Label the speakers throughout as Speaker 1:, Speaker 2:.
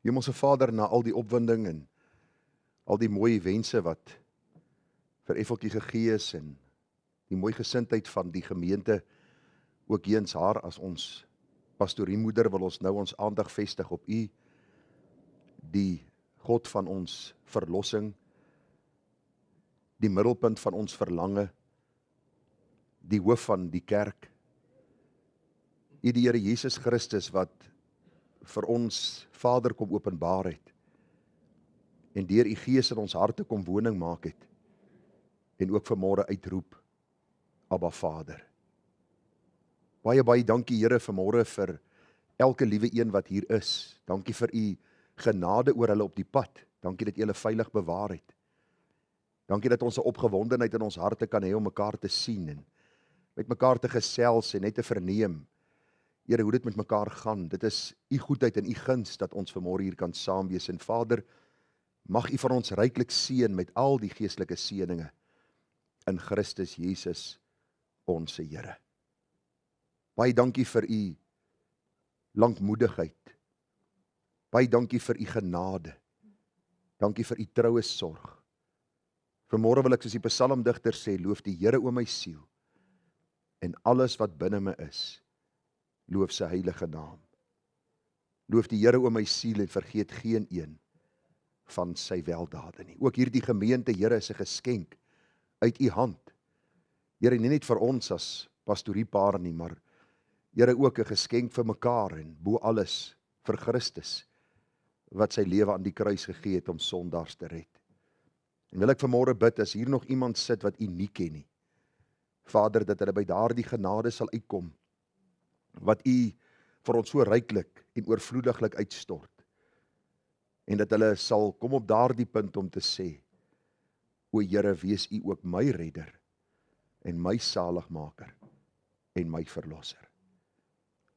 Speaker 1: Hemelse Vader, na al die opwinding en al die mooi wense wat vir Effeltjie gegee is en die mooi gesindheid van die gemeente, ook eens haar as ons pastoriemoeder, wil ons nou ons aandag vestig op U, die God van ons verlossing, die middelpunt van ons verlange, die hoof van die kerk, U die Here Jesus Christus wat vir ons Vader kom openbaar het, en deur U Gees in ons harte kom woning maak het, en ook vanmôre uitroep, Abba Vader. Baie dankie Here vanmôre vir elke liewe een wat hier is. Dankie vir U genade oor hulle op die pad. Dankie dat U hulle veilig bewaar het. Dankie dat ons 'n opgewondenheid in ons harte kan hê om mekaar te sien en met mekaar te gesels en net te verneem, Here, hoe dit met mekaar gaan. Dit is U goedheid en U guns dat ons vanmôre hier kan saam wees. En Vader, mag U vir ons ryklik seën met al die geestelike seëninge in Christus Jesus, ons Here. Baie dankie vir U lankmoedigheid. Baie dankie vir U genade. Dankie vir U troue sorg. Vanmôre wil ek soos die psalmdigter sê, loof die Here o my siel en alles wat binne my is, loof sy heilige naam. Loof die Here o my siel en vergeet geen een van sy weldade nie. Ook hierdie gemeente, Here, is 'n geskenk uit U hand. Here, nie net vir ons as pastoriepaar nie, maar Here, ook 'n geskenk vir mekaar en bo alles vir Christus, wat sy lewe aan die kruis gegee het om sondaars te red. En wil ek vanmôre bid, as hier nog iemand sit wat U nie ken nie, Vader, dat hulle by daardie genade sal uitkom, wat U vir ons so ryklik en oorvloediglik uitstort, en dat hulle sal kom op daardie punt om te sê, o Here, wees U ook my redder, en my saligmaker, en my verlosser.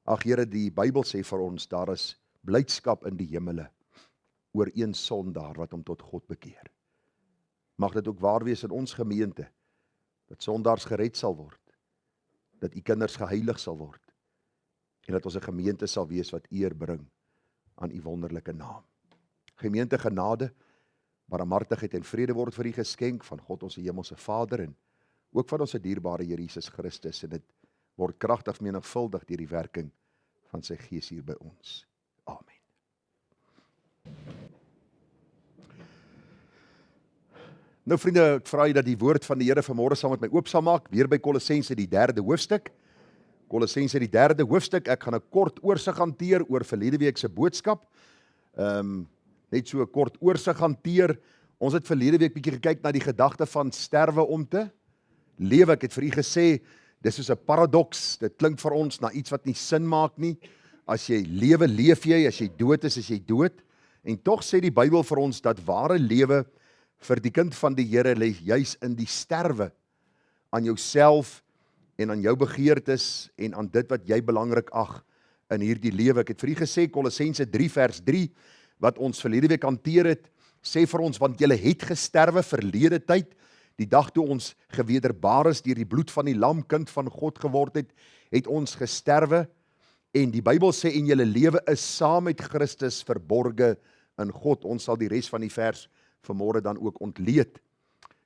Speaker 1: Ag Here, die Bybel sê vir ons, daar is blydskap in die hemele, oor een sondaar wat hom tot God bekeer. Mag dit ook waar wees in ons gemeente, dat sondaars gered sal word, dat U kinders geheilig sal word, en dat ons 'n gemeente sal wees wat eer bring aan U wonderlike naam. Gemeente, genade, barmhartigheid en vrede word vir U geskenk van God ons hemelse Vader en ook van ons dierbare Here Jesus Christus, en dit word kragtig menigvuldig deur die werking van sy Gees hier by ons. Amen. Nou vriende, ek vra U dat die woord van die Here vanmôre saam met my oop sal maak, weer by Kolossense die 3de hoofstuk. Kolossense die 3de hoofstuk, ek gaan 'n kort oorsig hanteer oor verlede week se boodskap. Net so 'n kort oorsig hanteer. Ons het verlede week bietjie gekyk na die gedagte van sterwe om te lewe. Ek het vir U gesê, dis soos 'n paradoks. Dit klink vir ons na iets wat nie sin maak nie. As jy lewe, leef jy. As jy dood is jy dood. En tog sê die Bybel vir ons dat ware lewe vir die kind van die Here lê juis in die sterwe aan jouself en aan jou begeertes en aan dit wat jy belangrik ag in hierdie lewe. Ek het vir U gesê, Kolossense 3 vers 3, wat ons verlede week hanteer het, sê vir ons, want julle het gesterwe verlede tyd, die dag toe ons gewederbaar is deur die bloed van die lam, kind van God geword het ons gesterwe, en die Bybel sê, en julle lewe is saam met Christus verborge in God. Ons sal die res van die vers vanmôre dan ook ontleed.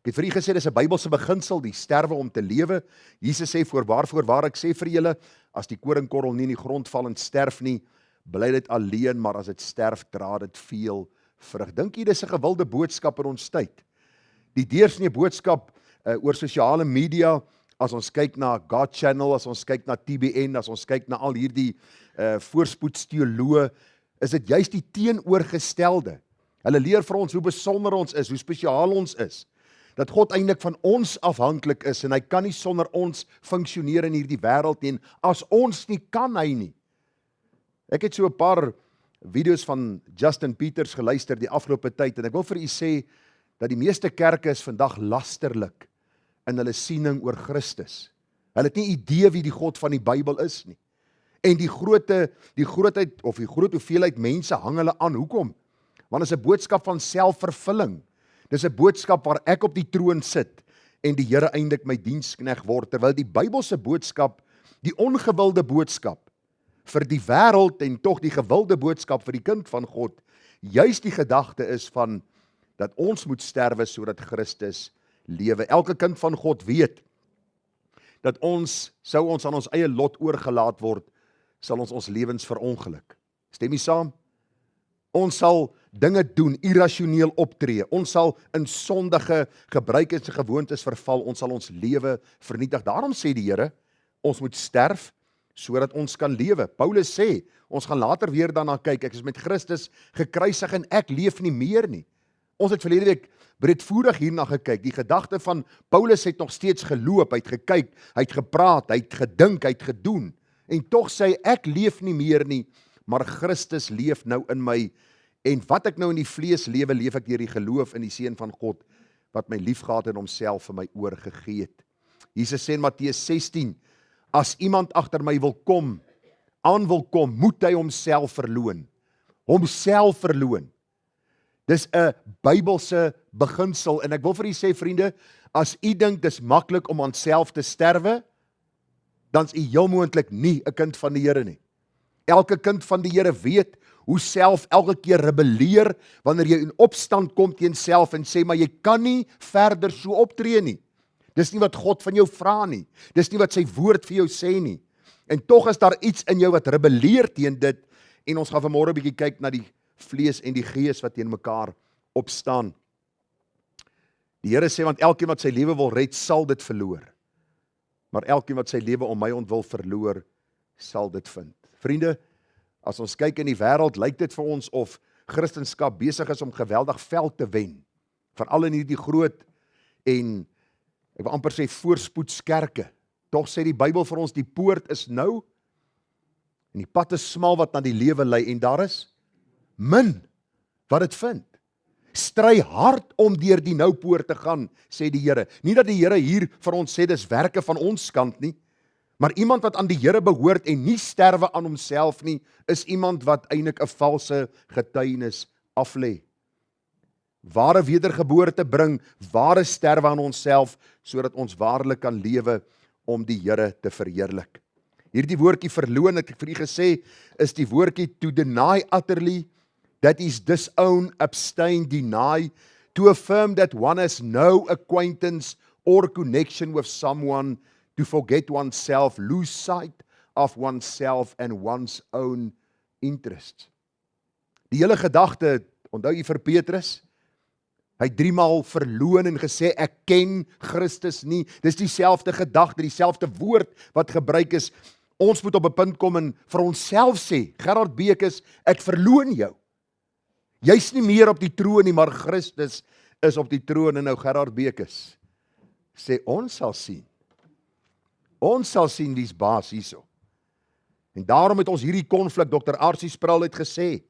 Speaker 1: Ek het vir U gesê, dis 'n Bybelse beginsel, die sterwe om te lewe. Jesus sê, voorwaar ek sê vir julle, as die koringkorrel nie in die grond val en sterf nie, bly dit alleen, maar as dit sterf, dra dit veel vrug. Dink jy dis 'n gewilde boodskap in ons tyd? Die deursnee boodskap oor sosiale media, as ons kyk na God Channel, as ons kyk na TBN, as ons kyk na al hierdie voorspoedsteoloë, is dit juist die teenoorgestelde. Hulle leer vir ons hoe besonder ons is, hoe spesiaal ons is, dat God eintlik van ons afhanklik is, en hy kan nie sonder ons funksioneer in hierdie wêreld nie, en as ons nie, kan hy nie. Ek het so 'n paar video's van Justin Peters geluister die afgelope tyd, en ek wil vir U sê, dat die meeste kerke is vandag lasterlik in hulle siening oor Christus. Hulle het nie idee wie die God van die Bybel is nie. En die grootheid of die groot hoeveelheid mense hang hulle aan. Hoekom? Want dit is 'n boodskap van selfvervulling. Dis 'n boodskap waar ek op die troon sit en die Here eintlik my dienskneg word, terwyl die Bybelse boodskap, die ongewilde boodskap vir die wêreld en tog die gewilde boodskap vir die kind van God, juis die gedagte is van dat ons moet sterwe sodat Christus lewe. Elke kind van God weet dat sou ons aan ons eie lot oorgelaat word, sal ons lewens verongeluk. Stem jy saam? Ons sal dinge doen, irrasioneel optree. Ons sal in sondige gebruikens en gewoontes verval. Ons sal ons lewe vernietig. Daarom sê die Here, ons moet sterf sodat ons kan lewe. Paulus sê, ons gaan later weer daarna kyk, ek is met Christus gekruisig en ek leef nie meer nie. Ons het verlede week breedvoerig hierna gekyk. Die gedagte van Paulus het nog steeds geloop, hy het gekyk, hy het gepraat, hy het gedink, hy het gedoen. En tog sê hy, ek leef nie meer nie, maar Christus leef nou in my. En wat ek nou in die vlees lewe, leef ek deur die geloof in die Seun van God, wat my liefgehad en homself vir my oorgegee het. Jesus sê in Matteus 16, as iemand agter my wil kom, moet hy homself verloon. Homself verloon. Dis 'n Bybelse beginsel, en ek wil vir u sê, vriende, as u dink dis maklik om aan self te sterwe, dan is u heel moontlik nie 'n kind van die Here nie. Elke kind van die Here weet hoe self elke keer rebelleer, wanneer jy in opstand kom teen self en sê, maar jy kan nie verder so optree nie. Dis nie wat God van jou vra nie. Dis nie wat sy woord vir jou sê nie. En tog is daar iets in jou wat rebelleer teen dit, en ons gaan vanmôre 'n bietjie kyk na die vlees en die gees wat teen mekaar opstaan. Die Here sê, want elkeen wat sy lewe wil red, sal dit verloor. Maar elkeen wat sy lewe om my ontwil verloor, sal dit vind. Vriende, as ons kyk in die wêreld, lyk dit vir ons of Christendom besig is om geweldig veld te wen. Veral in hierdie groot en ek wil amper sê voorspoedskerke. Tog sê die Bybel vir ons, die poort is nou en die pad is smal wat na die lewe lei, en daar is min wat dit vind. Stry hard om deur die nou poort te gaan, sê die Here. Nie dat die Here hier vir ons sê dis werke van ons kant nie, maar iemand wat aan die Here behoort en nie sterwe aan homself nie, is iemand wat eintlik 'n valse getuienis aflê. Ware wedergeboorte bring ware sterwe aan onsself, sodat ons waarlik kan lewe om die Here te verheerlik. Hierdie woordjie verloon, het ek vir u gesê, is die woordjie to deny utterly, that is disown, abstain, deny, to affirm that one has no acquaintance or connection with someone, to forget oneself, lose sight of oneself and one's own interests. Die hele gedagte, onthou u vir Petrus, hy het 3 maal verloon en gesê, ek ken Christus nie. Dis dieselfde gedagte, dieselfde woord wat gebruik is. Ons moet op 'n punt kom en vir onsself sê, Gerard Bekes, ek verloon jou. Jy's nie meer op die troon nie, maar Christus is op die troon. En nou Gerard Bekes sê, ons sal sien. Ons sal sien wie's baas hierso. En daarom het ons hierdie konflik, Dr. R.C. Sproul het gesê,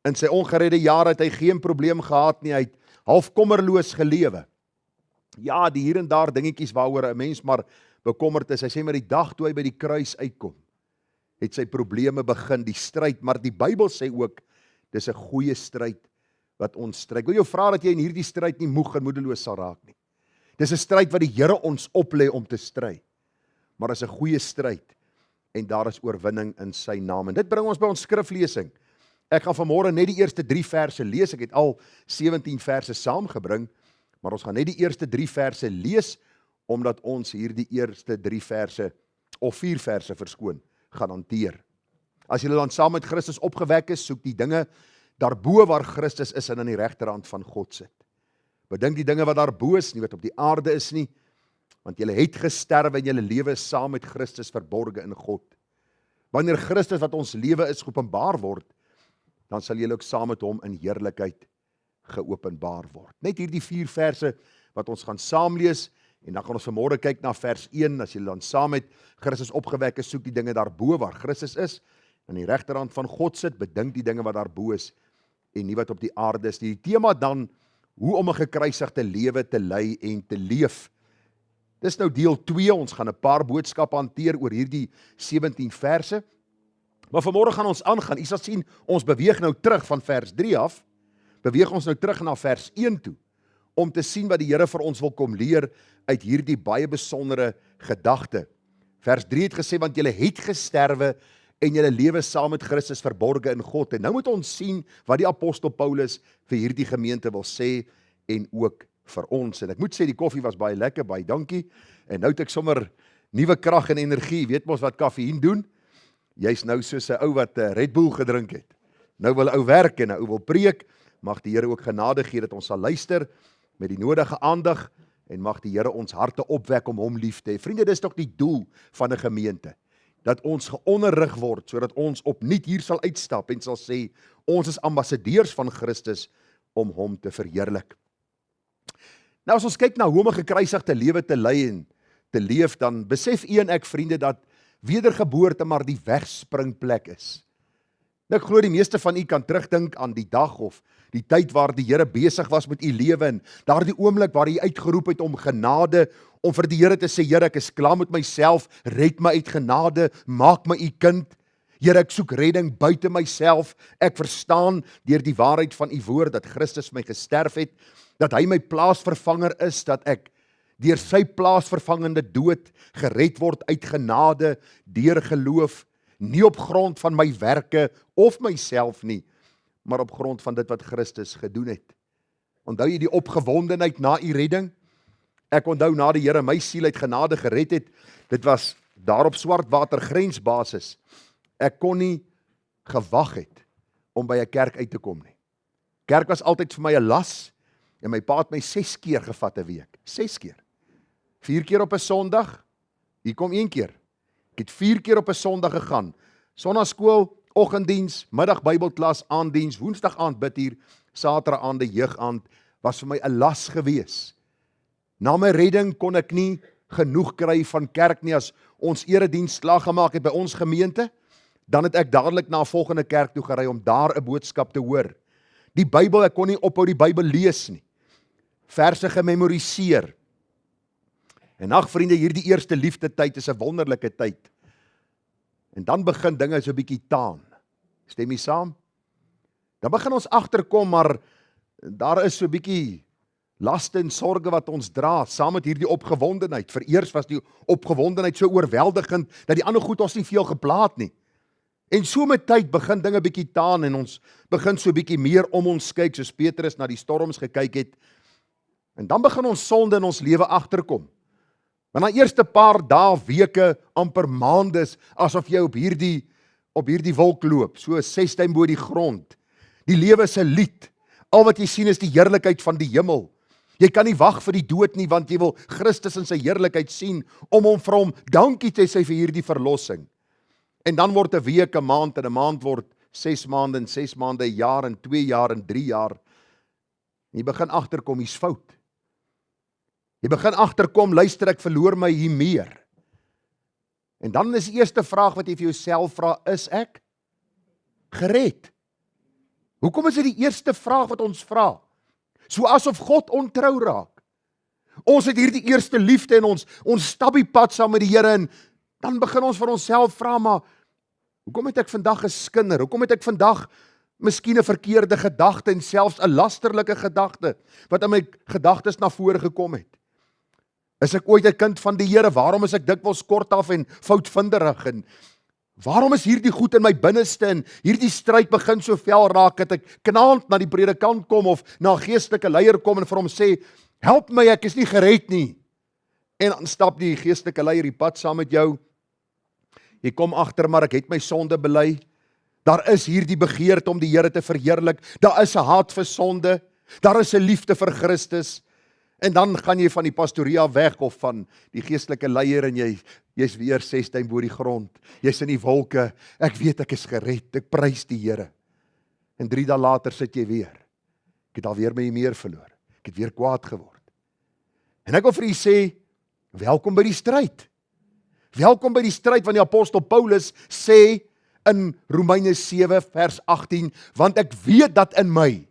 Speaker 1: in sy ongeredde jare het hy geen probleem gehad nie, hy het half kommerloos gelewe. Ja, die hier en daar dingetjies waaroor 'n mens maar bekommerd is. Hy sê maar die dag toe hy by die kruis uitkom, het sy probleme begin, die stryd, maar die Bybel sê ook, dis 'n goeie stryd wat ons stry. Ek wil jou vra dat jy in hierdie stryd nie moeg en moedeloos sal raak nie. Dis 'n stryd wat die Here ons oplê om te stry. Maar is 'n goeie stryd en daar is oorwinning in sy naam. En dit bring ons by ons skriflesing. Ek gaan vanmôre net die eerste 3 verse lees. Ek het al 17 verse saamgebring, maar ons gaan net die eerste 3 verse lees, omdat ons hierdie eerste 3 verse, of 4 verse verskoon, gaan hanteer. As julle dan saam met Christus opgewek is, soek die dinge daarbo waar Christus is en aan die regterhand van God sit. Bedink die dinge wat daarbo is, nie wat op die aarde is nie, want julle het gesterwe en julle lewe is saam met Christus verborge in God. Wanneer Christus wat ons lewe is geopenbaar word, dan sal julle ook saam met hom in heerlikheid geopenbaar word. Net hierdie 4 verse wat ons gaan saamlees, en dan gaan ons vanmôre kyk na vers 1, as julle dan saam met Christus opgewek is, soek die dinge daarbo waar Christus is, aan die regterhand van God sit, bedink die dinge wat daarbo is, en nie wat op die aarde is. Die tema dan, hoe om 'n gekruisigde lewe te lei en te leef. Dis nou deel 2, ons gaan 'n paar boodskappe hanteer oor hierdie 17 verse, maar vanmôre gaan ons aangaan. U sal sien, ons beweeg nou terug van vers 3 af, beweeg ons nou terug na vers 1 toe, om te sien wat die Here vir ons wil kom leer uit hierdie baie besondere gedagte. Vers 3 het gesê, want julle het gesterwe en julle lewe saam met Christus verborge in God. En nou moet ons sien wat die apostel Paulus vir hierdie gemeente wil sê en ook vir ons. En ek moet sê die koffie was baie lekker, baie dankie. En nou het ek sommer nuwe krag en energie. Weet mos wat kaffieïn doen? Jy's nou soos 'n ou wat Red Bull gedrink het. Nou wil 'n ou werk en 'n ou wil preek. Mag die Here ook genade gee dat ons sal luister met die nodige aandag en mag die Here ons harte opwek om hom lief te hê. Vriende, dis tog die doel van 'n gemeente. Dat ons geonderrig word, sodat ons opnuut hier sal uitstap en sal sê, ons is ambassadeurs van Christus om hom te verheerlik. Nou as ons kyk na hoe om 'n gekruisigde lewe te lei en te leef, dan besef u en ek, vriende, dat wedergeboorte maar die wegspringplek is. Nou, ek glo die meeste van u kan terugdink aan die dag of die tyd waar die Here besig was met u lewe en daardie oomblik waar hy uitgeroep het om genade, om vir die Here te sê, Here, ek is klaar met myself, red my uit genade, maak my u kind. Here, ek soek redding buite myself. Ek verstaan deur die waarheid van u woord dat Christus my gesterf het, dat hy my plaasvervanger is, dat ek deur sy plaasvervangende dood gered word uit genade, deur geloof, nie op grond van my werke of myself nie, maar op grond van dit wat Christus gedoen het. Onthou jy die opgewondenheid na u redding? Ek onthou na die Here my siel uit genade gered het, dit was daar op Swartwater grensbasis. Ek kon nie gewag het om by 'n kerk uit te kom nie. Kerk was altyd vir my 'n las en my pa het my 6 keer gevat 'n week. 6 keer. 4 keer op 'n Sondag, hier kom 1 keer. Ek het 4 keer op 'n Sondag gegaan. Sondagskool, oggenddiens, middag Bybelklas, aanddiens, Woensdag aand bidhuur, Saterdag aande jeugaand, was vir my 'n las gewees. Na my redding kon ek nie genoeg kry van kerk nie. As ons erediens klaar gemaak het by ons gemeente, dan het ek dadelik na 'n volgende kerk toe gery om daar 'n boodskap te hoor. Die Bybel, ek kon nie ophou die Bybel lees nie. Verse gememoriseer. En ag vriende, hierdie eerste liefde tyd is 'n wonderlike tyd. En dan begin dinge so 'n bietjie taan. Stem jy saam? Dan begin ons agterkom, maar daar is so 'n bietjie laste en sorge wat ons dra, saam met hierdie opgewondenheid. Vereers was die opgewondenheid so oorweldigend, dat die ander goed ons nie veel geplaat nie. En so met tyd begin dinge bietjie taan, en ons begin so bietjie meer om ons kyk, soos Petrus na die storms gekyk het. En dan begin ons sonde in ons lewe agterkom. Maar na eerste paar dae, weke, amper maande, asof jy op hierdie wolk loop, so 6 duim bo die grond. Die lewe is 'n lied. Al wat jy sien is die heerlikheid van die hemel. Jy kan nie wag vir die dood nie, want jy wil Christus in sy heerlikheid sien, om hom vir hom dankie te sê vir hierdie verlossing. En dan word 'n week 'n maand, en 'n maand word 6 maande, en 6 maande 'n jaar, en 2 jaar, en 3 jaar. En jy begin agterkom, hier's fout. Jy begin agterkom, luister, ek verloor my hier meer. En dan is die eerste vraag wat jy vir jouself vra, is ek gered? Hoekom is dit die eerste vraag wat ons vra? So asof God ontrou raak. Ons het hierdie eerste liefde en ons stap die pad saam met die Here, en dan begin ons vir onsself vra, maar hoekom het ek vandag geskinder? Hoekom het ek vandag miskien 'n verkeerde gedagte en selfs 'n lasterlike gedagte wat in my gedagtes na vore gekom het? Is ek ooit 'n kind van die Here? Waarom is ek dikwels kortaf en foutvinderig? En waarom is hierdie goed in my binneste en hierdie stryd begin so vel raak, dat ek knaand na die predikant kom of na 'n geestelike leier kom en vir hom sê, help my, ek is nie gered nie. En dan stap die geestelike leier die pad saam met jou. Jy kom agter, maar ek het my sonde bely. Daar is hierdie begeerte om die Here te verheerlik. Daar is 'n haat vir sonde. Daar is 'n liefde vir Christus. En dan gaan jy van die pastorie af weg of van die geestelike leier en jy's weer 6 duim bo die grond. Jy's in die wolke. Ek weet ek is gered. Ek prys die Here. En 3 dae later sit jy weer. Ek het alweer my meer verloor. Ek het weer kwaad geword. En ek wil vir u sê, welkom by die stryd. Welkom by die stryd, want die apostel Paulus sê in Romeine 7 vers 18, want ek weet dat in my,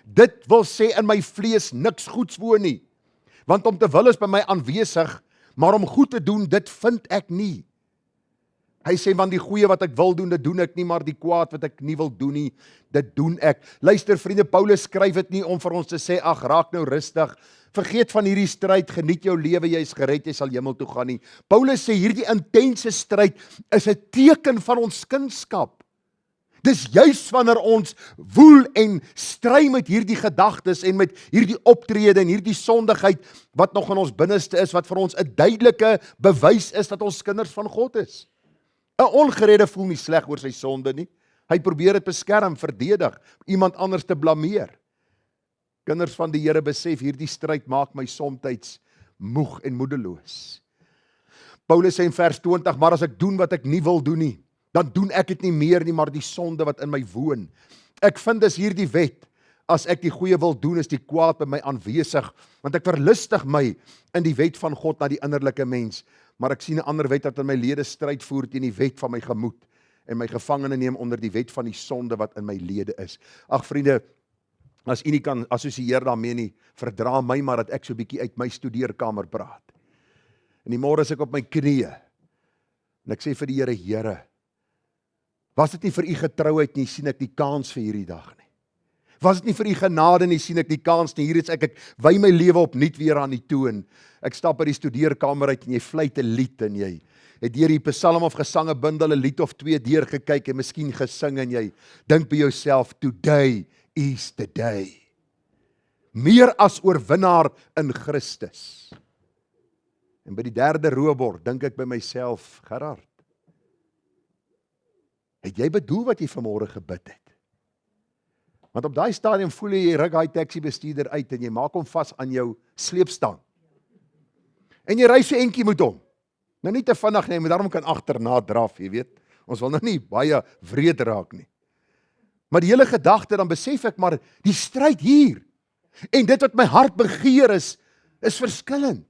Speaker 1: dit wil sê in my vlees niks goeds woon nie. Want om te wil is by my aanwesig, maar om goed te doen, dit vind ek nie. Hy sê, want die goeie wat ek wil doen, dit doen ek nie, maar die kwaad wat ek nie wil doen nie, dit doen ek. Luister vriende, Paulus skryf dit nie om vir ons te sê, ag, raak nou rustig, vergeet van hierdie stryd, geniet jou lewe, jy is gered, jy sal hemel toe gaan nie. Paulus sê, hierdie intense stryd is 'n teken van ons kindskap. Dis juis wanneer ons woel en stry met hierdie gedagtes en met hierdie optrede en hierdie sondigheid wat nog in ons binneste is, wat vir ons 'n duidelike bewys is dat ons kinders van God is. 'n Ongeredde voel nie sleg oor sy sonde nie. Hy probeer dit beskerm, verdedig, iemand anders te blameer. Kinders van die Here besef, hierdie stryd maak my somtyds moeg en moedeloos. Paulus sê in vers 20, maar as ek doen wat ek nie wil doen nie, dan doen ek dit nie meer nie, maar die sonde wat in my woon. Ek vind dis hierdie wet, as ek die goeie wil doen, is die kwaad by my aanwesig, want ek verlustig my in die wet van God na die innerlike mens, maar ek sien 'n ander wet dat in my lede stryd voer teen die wet van my gemoed, en my gevangene neem onder die wet van die sonde wat in my lede is. Ag vriende, as u nie kan assosieer daarmee nie, verdra my maar dat ek so 'n bietjie uit my studeerkamer praat. En die môre is ek op my knieë, en ek sê vir die Here, Here, was dit nie vir u getrouheid nie, sien ek die kans vir hierdie dag nie. Was dit nie vir u genade nie, sien ek die kans nie. Hier is ek wy my lewe opnuut weer aan u toe, en ek stap by die studeerkamer uit, en jy fluit 'n lied, en jy het deur die Psalm of Gesange bundel 'n lied of twee deurgekyk, en miskien gesing, en jy dink by jouself, today is the day. Meer as oorwinnaar in Christus. En by die derde roebord dink ek by myself, Gerard, het jy bedoel wat jy vanmôre gebid het? Want op daai stadium voel jy ruk daai taxi bestuurder uit en jy maak hom vas aan jou sleepstang. En jy ry so entjie met hom. Nou nie te vinnig nie, maar daarom kan agterna draf, jy weet. Ons wil nou nie baie wreed raak nie. Maar die hele gedagte, dan besef ek maar die stryd hier en dit wat my hart begeer is verskillend.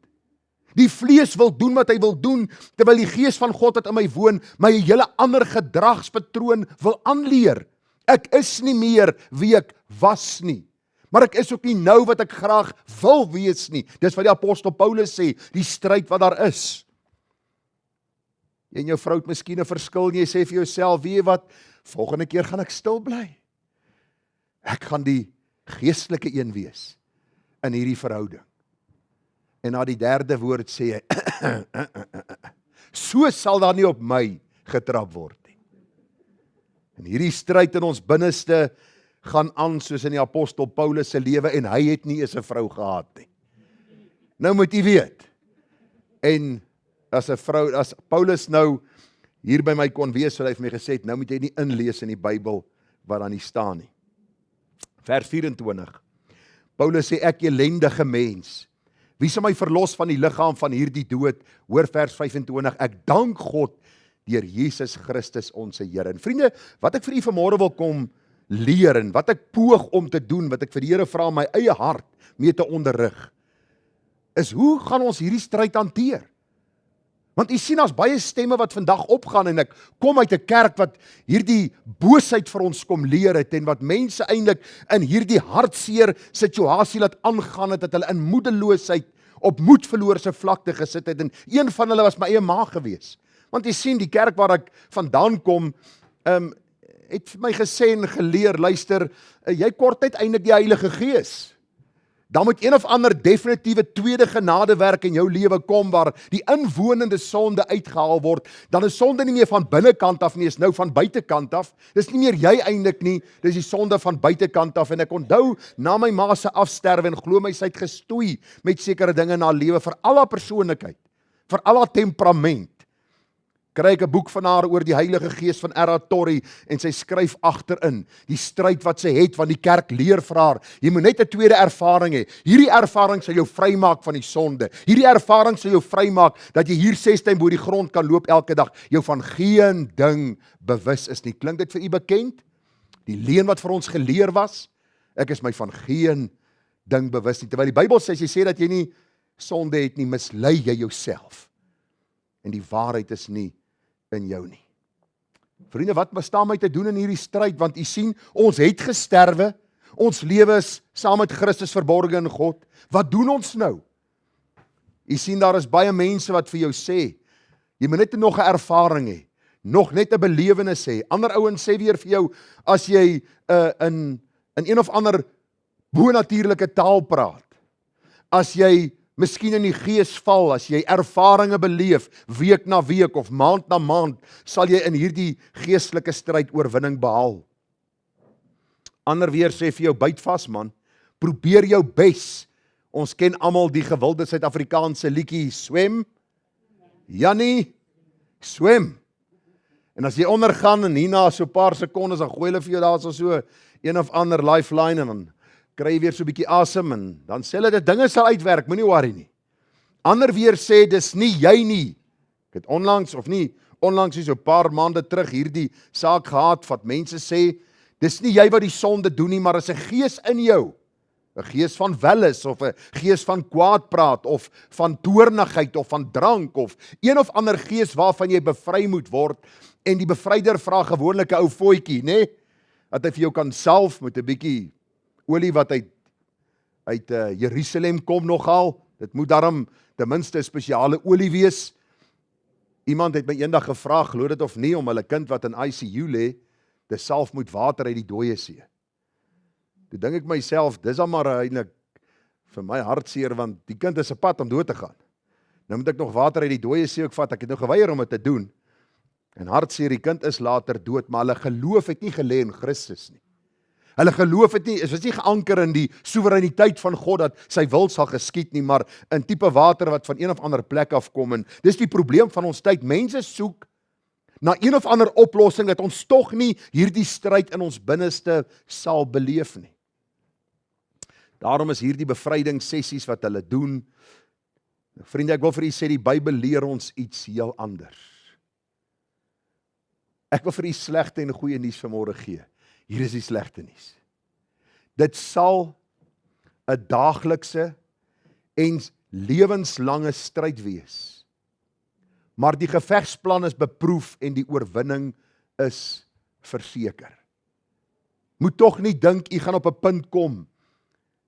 Speaker 1: Die vlees wil doen wat hy wil doen, terwyl die Gees van God wat in my woon, my 'n hele ander gedragspatroon wil aanleer. Ek is nie meer wie ek was nie, maar ek is ook nie nou wat ek graag wil wees nie. Dis wat die apostel Paulus sê, die stryd wat daar is. Jy en jou vrou het miskien 'n verskil en jy sê vir jouself, weet jy wat, volgende keer gaan ek stil bly. Ek gaan die geestelike een wees in hierdie verhouding. En na die derde woord sê hy, so sal daar nie op my getrap word nie. En hierdie stryd in ons binneste gaan aan soos in die apostel Paulus se lewe, en hy het nie eens 'n vrou gehad nie. Nou moet jy weet, en as Paulus nou hier by my kon wees, sou hy vir my gesê het, nou moet jy nie inlees in die Bybel wat daar nie staan nie. Vers 24, Paulus sê, ek elendige mens, wie sal my verlos van die liggaam van hierdie dood? Hoor vers 25, ek dank God deur Jesus Christus ons Here. En vriende, wat ek vir u vanmôre wil kom leer, en wat ek poog om te doen, wat ek vir die Here vra om my eie hart mee te onderrig, is hoe gaan ons hierdie stryd hanteer? Want u sien, as baie stemme wat vandag opgaan, en ek kom uit 'n kerk wat hierdie boosheid vir ons kom leer het, en wat mense eintlik in hierdie hartseer situasie laat aangaan het, dat hulle in moedeloosheid op moedverloorse vlakte gesit het, en een van hulle was my eie ma gewees. Want jy sien, die kerk waar ek vandaan kom, het vir my gesê en geleer, luister, jy kort net eintlik die Heilige Gees. Dan moet een of ander definitiewe tweede genadewerk in jou lewe kom, waar die inwonende sonde uitgehaal word. Dan is sonde nie meer van binnekant af nie, is nou van buitekant af. Dis nie meer jy eintlik nie, dis die sonde van buitekant af. En ek onthou, na my ma se afsterwe, en glo my, sy het gestoei met sekere dinge in haar lewe, vir al haar persoonlikheid, vir al haar temperament. Kry ek 'n boek van haar oor die Heilige Gees van R.A. Torrey, en sy skryf agterin die stryd wat sy het, want die kerk leer vir haar, jy moet net 'n tweede ervaring hê. Hierdie ervaring sal jou vrymaak van die sonde. Hierdie ervaring sal jou vrymaak dat jy hier 6 tyd bo die grond kan loop elke dag, jou van geen ding bewus is nie. Klink dit vir u bekend? Die leuen wat vir ons geleer was, ek is my van geen ding bewus nie. Terwyl die Bybel sê, as jy sê dat jy nie sonde het nie, mislei jy jouself. En die waarheid is nie in jou nie. Vriende, wat staan my te doen in hierdie stryd? Want u sien, ons het gesterwe, ons lewe is saam met Christus verborge in God. Wat doen ons nou? U sien, daar is baie mense wat vir jou sê, jy moet net nog 'n ervaring hê. nog net 'n belewenis hê. Ander ouens sê weer vir jou, as jy in een of ander bonatuurlike taal praat, as jy miskien in die gees val, as jy ervarings beleef, week na week of maand na maand, sal jy in hierdie geestelike stryd oorwinning behaal. Ander weer sê vir jou, byt vas man, probeer jou bes. Ons ken almal die gewilde Suid-Afrikaanse liedjie, swem, Jannie, swem. En as jy ondergaan en hierna so 'n paar sekondes, dan gooi hulle vir jou daar so een of ander lifeline en dan kry jy weer so 'n bietjie asem en dan sê hulle dit dinge sal uitwerk, moenie worry nie. Ander weer sê dis nie jy nie. Ek het onlangs so 'n paar maande terug hierdie saak gehad wat mense sê dis nie jy wat die sonde doen nie, maar is 'n gees in jou. 'n Gees van welis of 'n gees van kwaadpraat of van toornigheid of van drank of een of ander gees waarvan jy bevry moet word. En die bevryder vra gewoonlik 'n ou voetjie, nê? Dat hy vir jou kan salf met 'n bietjie olie wat uit Jerusalem kom nogal. Dit moet daarom ten minste 'n spesiale olie wees. Iemand het my eendag gevra, glo dit of nie, om hulle kind wat in ICU lê, te salf met water uit die dooie see. Toe dink ek myself, dis al maar eintlik vir my hartseer, want die kind is op pad om dood te gaan. Nou moet ek nog water uit die dooie see ook vat. Ek het nou geweier om dit te doen. En hartseer, die kind is later dood, maar hulle geloof het nie gelê in Christus nie. Hulle geloof het nie, is nie geanker in die soewereiniteit van God dat sy wil sal geskied nie, maar in tipe water wat van een of ander plek afkom. En dis die probleem van ons tyd. Mense soek na een of ander oplossing dat ons tog nie hierdie stryd in ons binneste sal beleef nie. Daarom is hierdie bevrydingssessies wat hulle doen. Vriende, ek wil vir u sê, die Bybel leer ons iets heel anders. Ek wil vir u slegte en goeie nuus vanmôre gee. Hier is die slegte nuus. Dit sal 'n daaglikse en lewenslange stryd wees. Maar die gevegsplan is beproef en die oorwinning is verseker. Moet tog nie dink u gaan op 'n punt kom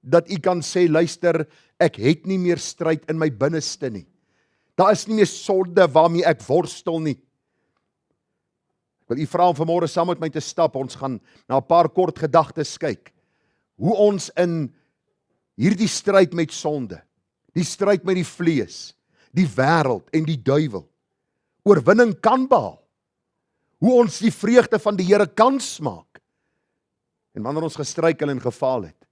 Speaker 1: dat u kan sê, luister, ek het nie meer stryd in my binneste nie. Daar is nie meer sonde waarmee ek worstel nie. Ek wil u vra om vanmôre saam met my te stap. Ons gaan na 'n paar kort gedagtes kyk. Hoe ons in hierdie stryd met sonde, die stryd met die vlees, die wêreld en die duiwel, oorwinning kan behaal. Hoe ons die vreugde van die Here kan smaak. En wanneer ons gestruikel en gefaal het,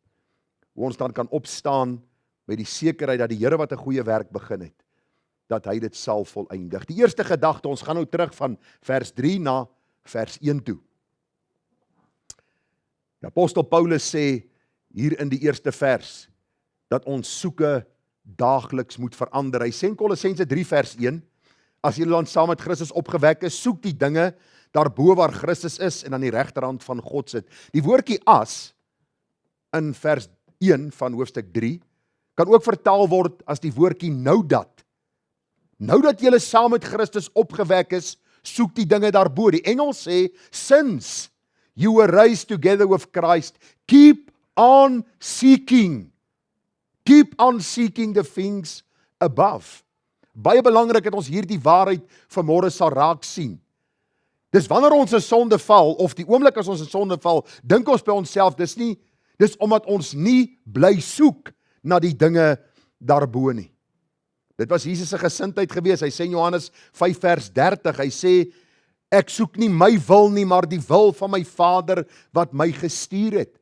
Speaker 1: hoe ons dan kan opstaan met die sekerheid dat die Here wat 'n goeie werk begin het, dat hy dit sal volëindig. Die eerste gedagte, ons gaan nou terug van vers 3 na vers 1 toe. Die apostel Paulus sê hier in die eerste vers, dat ons soeke daagliks moet verander. Hy sê in Kolossense 3 vers 1, as julle dan saam met Christus opgewek is, soek die dinge daarbo waar Christus is en aan die regterhand van God sit. Die woordjie as, in vers 1 van hoofstuk 3, kan ook vertaal word as die woordjie nou dat. Nou dat julle saam met Christus opgewek is, soek die dinge daarbo. Die Engels sê, since you were raised together with Christ, keep on seeking the things above. Baie belangrik dat ons hierdie waarheid vanmôre sal raak sien. Dis wanneer ons in sonde val, of die oomblik as ons in sonde val, dink ons by onsself, dis omdat ons nie bly soek na die dinge daarbo nie. Dit was Jesus se gesindheid gewees. Hy sê in Johannes 5 vers 30, hy sê, ek soek nie my wil nie, maar die wil van my Vader wat my gestuur het.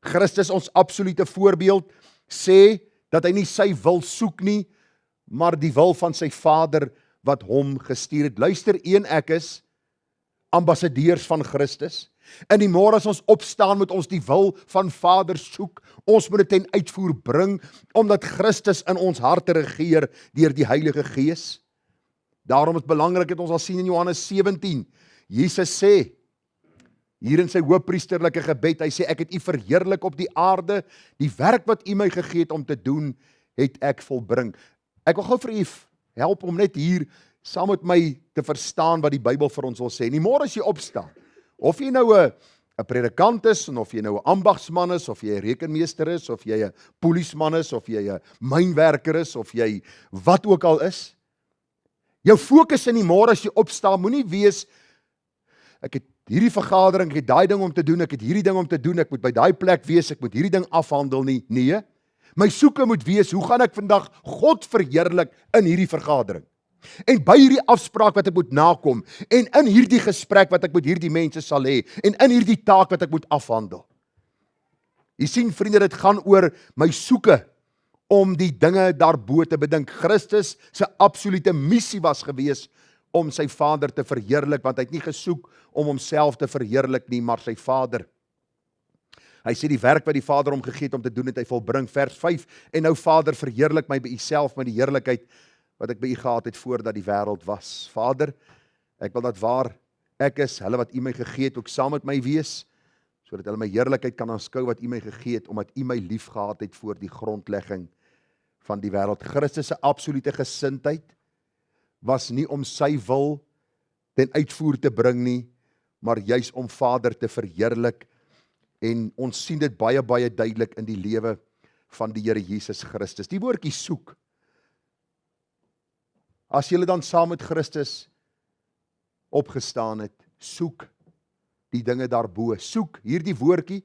Speaker 1: Christus, ons absolute voorbeeld, sê dat hy nie sy wil soek nie, maar die wil van sy Vader wat hom gestuur het. Luister, ek is ambassadeurs van Christus. In die môre as ons opstaan, moet ons die wil van Vader soek. Ons moet dit ten uitvoer bring, omdat Christus in ons harte regeer deur die Heilige Gees. Daarom is belangrik dat ons al sien in Johannes 17, Jesus sê, hier in sy hoëpriesterlike gebed, hy sê, ek het u verheerlik op die aarde, die werk wat u my gegee het om te doen, het ek volbring. Ek wil gou vir u help om net hier saam met my te verstaan wat die Bybel vir ons wil sê. In die môre as jy opstaan, of jy nou 'n predikant is, en of jy nou 'n ambagsman is, of jy 'n rekenmeester is, of jy 'n polisieman is, of jy 'n mynwerker is, of jy wat ook al is, Jou fokus in die môre as jy opstaan, moenie wees, ek het hierdie vergadering, ek het daai ding om te doen, ek het hierdie ding om te doen, ek moet by daai plek wees, ek moet hierdie ding afhandel nie. Nee, my soeke moet wees, hoe gaan ek vandag God verheerlik in hierdie vergadering? En by hierdie afspraak wat ek moet nakom, en in hierdie gesprek wat ek met hierdie mense sal hê, en in hierdie taak wat ek moet afhandel. Jy sien vriende, dit gaan oor my soeke om die dinge daarbo te bedink. Christus se absolute missie was gewees om sy Vader te verheerlik, want hy het nie gesoek om homself te verheerlik nie, maar sy Vader. Hy sê die werk wat die Vader hom gegee het om te doen, het hy volbring, vers 5, en nou Vader, verheerlik my by u self met die heerlikheid wat ek by u gehad het voordat die wêreld was. Vader, ek wil dat waar ek is, hulle wat u my gegee het, ook saam met my wees, sodat hulle my heerlikheid kan aanskou wat u my gegee het, omdat u my lief gehad het voor die grondlegging van die wêreld. Christus se absolute gesindheid was nie om sy wil ten uitvoer te bring nie, maar juis om Vader te verheerlik. En ons sien dit baie, baie duidelik in die lewe van die Here Jesus Christus. Die woordjie soek. As jy dan saam met Christus opgestaan het, soek die dinge daarbo. Soek, hierdie woordjie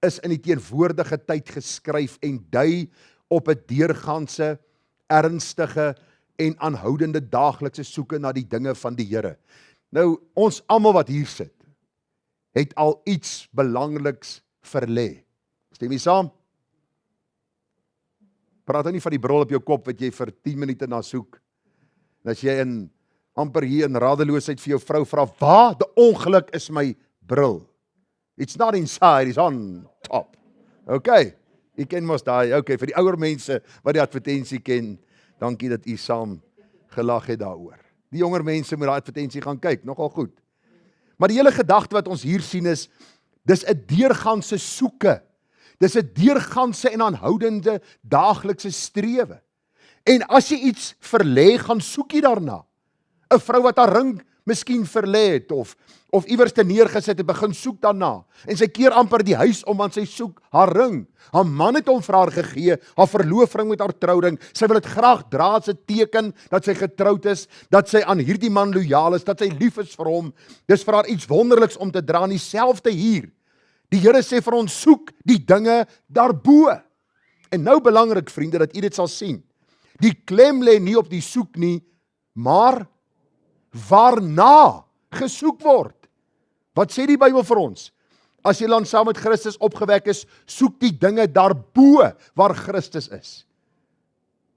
Speaker 1: is in die teenwoordige tyd geskryf en dui op 'n deurgaanse, ernstige en aanhoudende daaglikse soeke na die dinge van die Here. Nou, ons almal wat hier sit, het al iets belangriks verlê. Stem jy saam? Praat nou nie van die bril op jou kop wat jy vir 10 minute na soek. En as jy amper hier in radeloosheid vir jou vrou vra, waar die ongeluk is my bril? It's not inside, it's on top. Okay, jy ken mos daai, okay, vir die ouer mense wat die advertensie ken, dankie dat u saam gelag het daaroor. Die jonger mense moet daai advertensie gaan kyk, nogal goed. Maar die hele gedagte wat ons hier sien is, dis 'n deurganse soeke. Dis 'n deurganse en aanhoudende daaglikse strewe. En as jy iets verlê, gaan soek jy daarna. 'n Vrou wat haar ring miskien verlê het, of iewers te neergesit het, begin soek daarna. En sy keer amper die huis om, want sy soek haar ring. Haar man het hom vir haar gegee, haar verloofring met haar trouring. Sy wil dit graag dra as 'n teken dat sy getroud is, dat sy aan hierdie man lojaal is, dat sy lief is vir hom. Dis vir haar iets wonderliks om te dra. En dieselfde hier. Die Here sê vir ons, soek die dinge daarbo. En nou belangrik vriende, dat u dit sal sien. Die klem lê nie op die soek nie, maar waarna gesoek word. Wat sê die Bybel vir ons? As jy dan saam met Christus opgewek is, soek die dinge daarbo waar Christus is.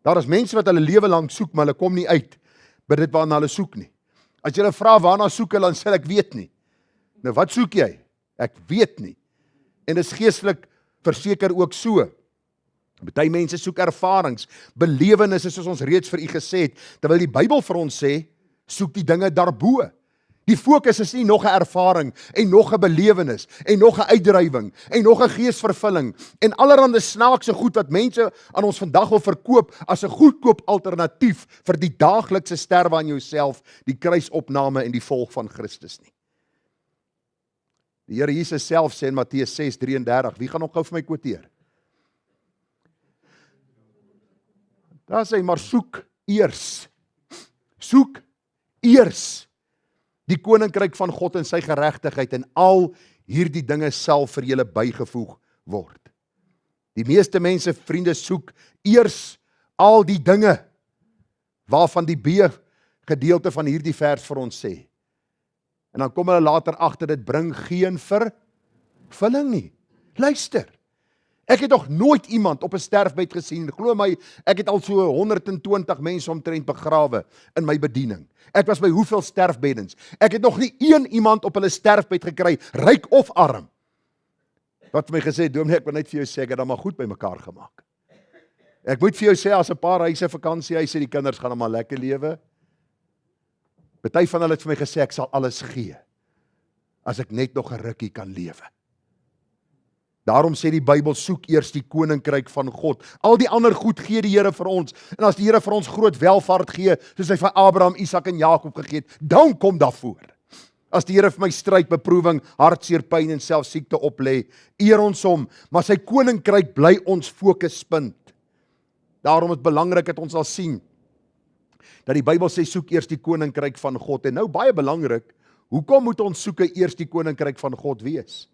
Speaker 1: Daar is mense wat hulle lewe lank soek, maar hulle kom nie uit by dit waarna hulle soek nie. As jy hulle vra waarna soek hulle, dan sê ek weet nie. Nou wat soek jy? Ek weet nie. En dis geestelik verseker ook so. Party mense soek ervarings, belewennisse soos ons reeds vir u gesê het, terwyl die Bybel vir ons sê, soek die dinge daarbo. Die fokus is nie nog 'n ervaring en nog 'n belewenis en nog 'n uitdrywing en nog 'n geesvervulling en allerhande snaakse goed wat mense aan ons vandag wil verkoop as 'n goedkoop alternatief vir die daaglikse sterwe aan jouself, die kruisopname en die volg van Christus nie. Die Here Jesus self sê in Matteus 6:33, wie gaan nog gou vir my quoteer? Daar sê hy, maar soek eers die koninkryk van God en sy geregtigheid, en al hierdie dinge sal vir julle bygevoeg word. Die meeste mense, vriende, soek eers al die dinge waarvan die B gedeelte van hierdie vers vir ons sê. En dan kom hulle later agter, dit bring geen vervulling nie. Luister, ek het nog nooit iemand op 'n sterfbed gesien, glo my, ek het al so 120 mense omtrent begrawe in my bediening. Ek was by hoeveel sterfbeddens. Ek het nog nie een iemand op hulle sterfbed gekry, ryk of arm, wat vir my gesê, dominee, ek wil net vir jou sê, ek het dan maar goed by mekaar gemaak. Ek moet vir jou sê, as 'n paar huise, vakansiehuise, die kinders gaan dan maar lekker lewe. Party van hulle het vir my gesê, ek sal alles gee, as ek net nog 'n rukkie kan lewe. Daarom sê die Bybel, soek eers die koninkryk van God. Al die ander goed gee die Here vir ons. En as die Here vir ons groot welvaart gee, soos hy vir Abraham, Isak en Jakob gegee het, dan kom daarvoor. As die Here vir my stryd, beproewing, hartseer, pyn en selfs siekte oplê, eer ons hom, maar sy koninkryk bly ons fokuspunt. Daarom is belangrik dat ons sal sien, dat die Bybel sê soek eers die koninkryk van God. En nou baie belangrik, hoekom moet ons soeke eers die koninkryk van God wees?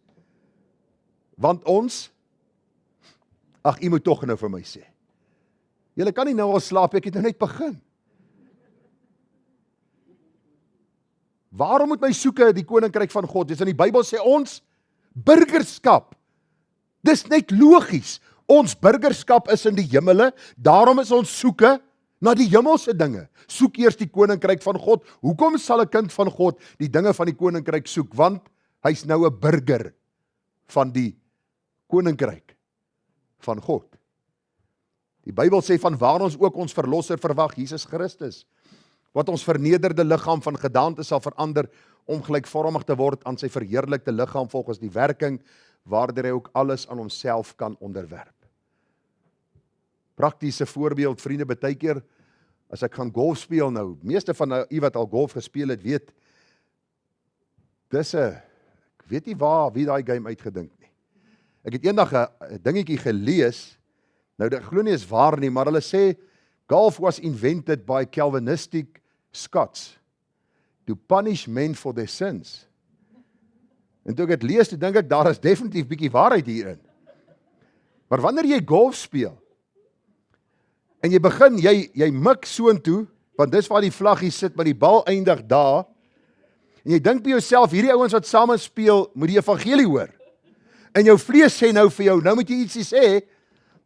Speaker 1: Want ons, u moet tog nou vir my sê. Julle kan nie nou al slaap, ek het nou net begin. Waarom moet my soeke die koninkryk van God? Dis in die Bybel sê ons burgerskap. Dis net logies. Ons burgerskap is in die hemele, daarom is ons soeke na die hemelse dinge. Soek eers die koninkryk van God. Hoekom sal 'n kind van God die dinge van die koninkryk soek? Want hy's nou 'n burger van die koninkryk van God. Die Bybel sê van waar ons ook ons verlosser verwag, Jesus Christus, wat ons vernederde liggaam van gedaante sal verander om gelykvormig te word aan sy verheerlikte liggaam volgens die werking waardeur hy ook alles aan homself kan onderwerp. Praktiese voorbeeld, vriende, baie keer as ek gaan golf speel nou, meeste van u wat al golf gespeel het, weet, ek weet nie wie daai game uitgedink nie. Ek het eendag 'n dingetjie gelees, nou ek glo nie is waar nie, maar hulle sê, golf was invented by Calvinistic Scots to punish men for their sins. En toe ek het lees, toe dink ek, daar is definitief bietjie waarheid hierin. Maar wanneer jy golf speel, en jy begin, jy mik soontoe, want dis waar die vlaggie sit, maar die bal eindig daar, en jy dink by jouself, hierdie ouens wat saam speel, moet die evangelie hoor. En jou vlees sê nou vir jou, nou moet jy ietsie sê,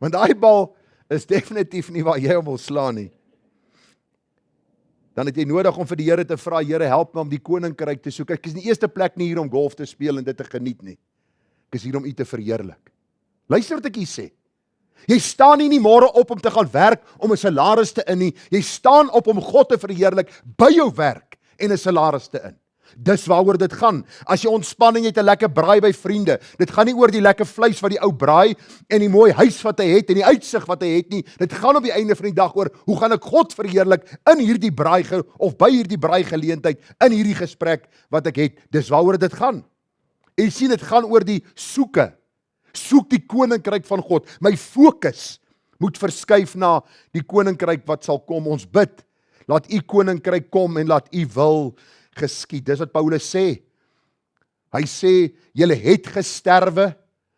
Speaker 1: want daai bal is definitief nie waar jy hom wil slaan nie. Dan het jy nodig om vir die Here te vra, Here, help my om die koninkryk te soek. Ek is in die eerste plek nie hier om golf te speel en dit te geniet nie. Ek is hier om u te verheerlik. Luister wat ek hier sê. Jy staan nie môre op om te gaan werk om 'n salaris te in nie. Jy staan op om God te verheerlik by jou werk en 'n salaris te in. Dis waaroor dit gaan. As jy ontspan en jy het 'n lekker braai by vriende, dit gaan nie oor die lekker vleis wat die ou braai en die mooi huis wat hy het en die uitsig wat hy het nie. Dit gaan op die einde van die dag oor hoe gaan ek God verheerlik in hierdie braai of by hierdie braai geleentheid, in hierdie gesprek wat ek het. Dis waaroor dit gaan. En jy sien, dit gaan oor die soeke. Soek die koninkryk van God. My fokus moet verskuif na die koninkryk wat sal kom. Ons bid, laat u koninkryk kom en laat u wil geskied. Dis wat Paulus sê. Hy sê, julle het gesterwe,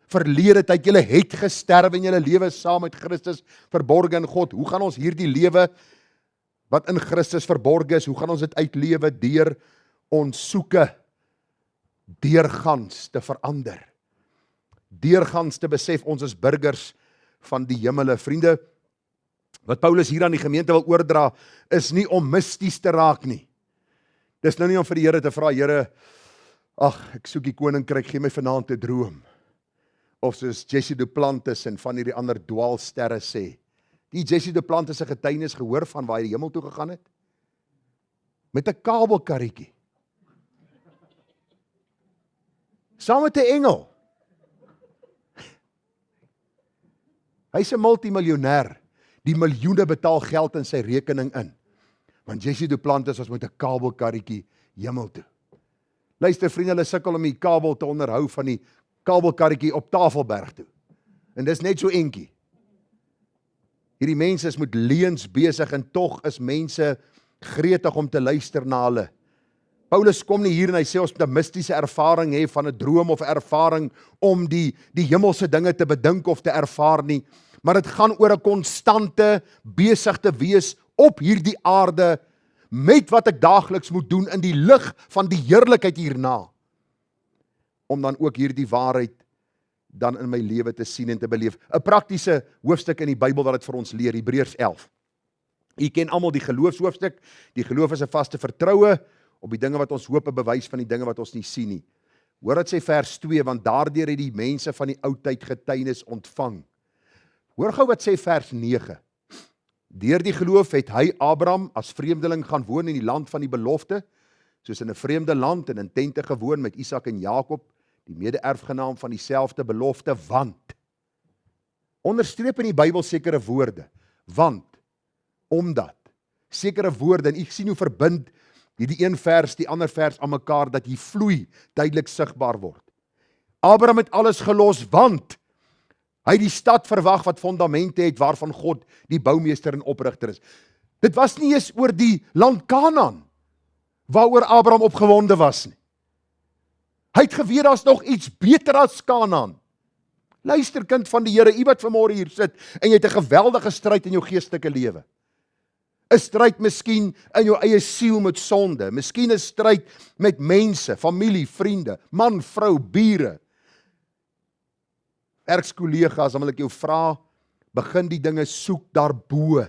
Speaker 1: verlede tyd, julle het gesterwe en julle lewe saam met Christus verborge in God. Hoe gaan ons hierdie lewe wat in Christus verborge is, hoe gaan ons dit uitlewe? Deur ons soeke deurgangs te verander. Deurgangs te besef, ons is burgers van die hemele. Vriende, wat Paulus hier aan die gemeente wil oordra, is nie om misties te raak nie. Dis nou nie om vir die Here te vra, Here, ek soek die koninkryk, gee my vanaand 'n droom. Of soos Jesse Duplantis en van hierdie ander dwaalsterre sê. Die Jesse Duplantis se getuienis gehoor van waar hy die hemel toe gegaan het? Met 'n kabelkarretjie. Saam met 'n engel. Hy's 'n multimiljonair. Die miljoene betaal geld in sy rekening in. Want Jesse Duplantis was met 'n kabelkarretjie hemel toe. Luister vriende, hulle sukkel om die kabel te onderhou van die kabelkarretjie op Tafelberg toe. En dis net so entjie. Hierdie mense is met leuns besig en tog is mense gretig om te luister na hulle. Paulus kom nie hier en hy sê ons moet 'n mistiese ervaring hê van 'n droom of ervaring om die hemelse dinge te bedink of te ervaar nie. Maar dit gaan oor 'n konstante besig te wees op hierdie aarde met wat ek daagliks moet doen in die lig van die heerlikheid hierna. Om dan ook hierdie waarheid dan in my lewe te sien en te beleef. 'n Praktiese hoofstuk in die Bybel wat dit vir ons leer, Hebreërs 11. U ken almal die geloofshoofstuk. Die geloof is 'n vaste vertroue op die dinge wat ons hoop, 'n bewys van die dinge wat ons nie sien nie. Hoor wat sê vers 2, want daardeur het die mense van die ou tyd getuienis ontvang. Hoor gou wat sê vers 9. Deur die geloof het hy Abraham as vreemdeling gaan woon in die land van die belofte, soos in 'n vreemde land en in tente gewoon met Isak en Jakob, die mede-erfgenaam van dieselfde belofte, want. Onderstreep in die Bybel sekere woorde, want, omdat, sekere woorde, en ek sien hoe verbind hierdie een vers, die ander vers aan mekaar, dat die vloei duidelik sigbaar word. Abraham het alles gelos, want hy die stad verwag wat fondamente het, waarvan God die boumeester en oprigter is. Dit was nie eens oor die land Kanaan, waaroor Abraham opgewonde was nie. Hy het geweet, daar's nog iets beter as Kanaan. Luister kind van die Here, u wat vanmôre hier sit, en jy het 'n geweldige stryd in jou geestelike lewe. 'n Stryd miskien in jou eie siel met sonde, miskien 'n stryd met mense, familie, vriende, man, vrou, bure, werkskollegas. Dan wil ek jou vra, begin die dinge soek daarbo,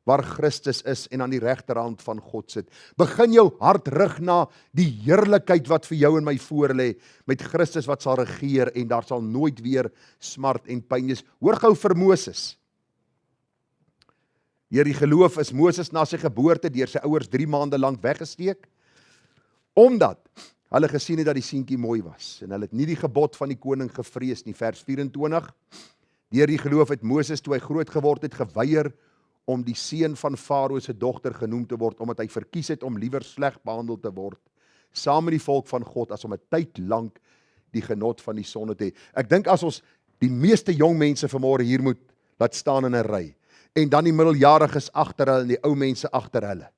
Speaker 1: waar Christus is en aan die regterhand van God sit. Begin jou hart rig na die heerlikheid wat vir jou en my voorlê, met Christus wat sal regeer, en daar sal nooit weer smart en pyn wees. Hoor gou vir Moses. Deur die geloof is Moses na sy geboorte deur sy ouers 3 maande lank weggesteek, omdat hulle gesien het dat die seentjie mooi was, en hulle het nie die gebod van die koning gevrees nie. Vers 24, deur die geloof het Moses, toe hy groot geword het, geweier om die seun van Farao se dogter genoem te word, omdat hy verkies het om liewer sleg behandel te word, saam met die volk van God, as om 'n tyd lank die genot van die sonde te hê. Ek dink as ons die meeste jong mense vanmôre hier moet laat staan in 'n ry, en dan die middeljariges agter hulle en die ou mense agter hulle,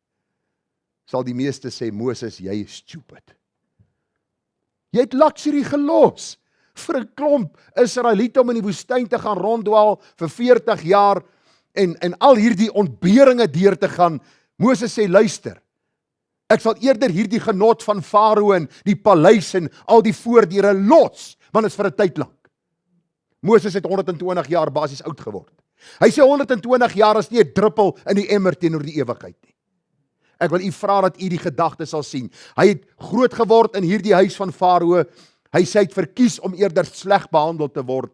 Speaker 1: sal die meeste sê, Moses, jy is stupid. Jy het luxury gelos vir 'n klomp Israeliete om in die woestyn te gaan ronddwaal vir 40 jaar, en al hierdie ontberinge deur te gaan. Moses sê, luister, ek sal eerder hierdie genot van Farao en die paleis en al die voordeure los, want dit is vir 'n tyd lank. Moses het 120 jaar basies oud geword. Hy sê 120 jaar is nie 'n druppel in die emmer teenoor die ewigheid nie. Ek wil u vra dat u die gedagte sal sien. Hy het groot geword in hierdie huis van Farao. Hy sê hy het verkies om eerder sleg behandel te word.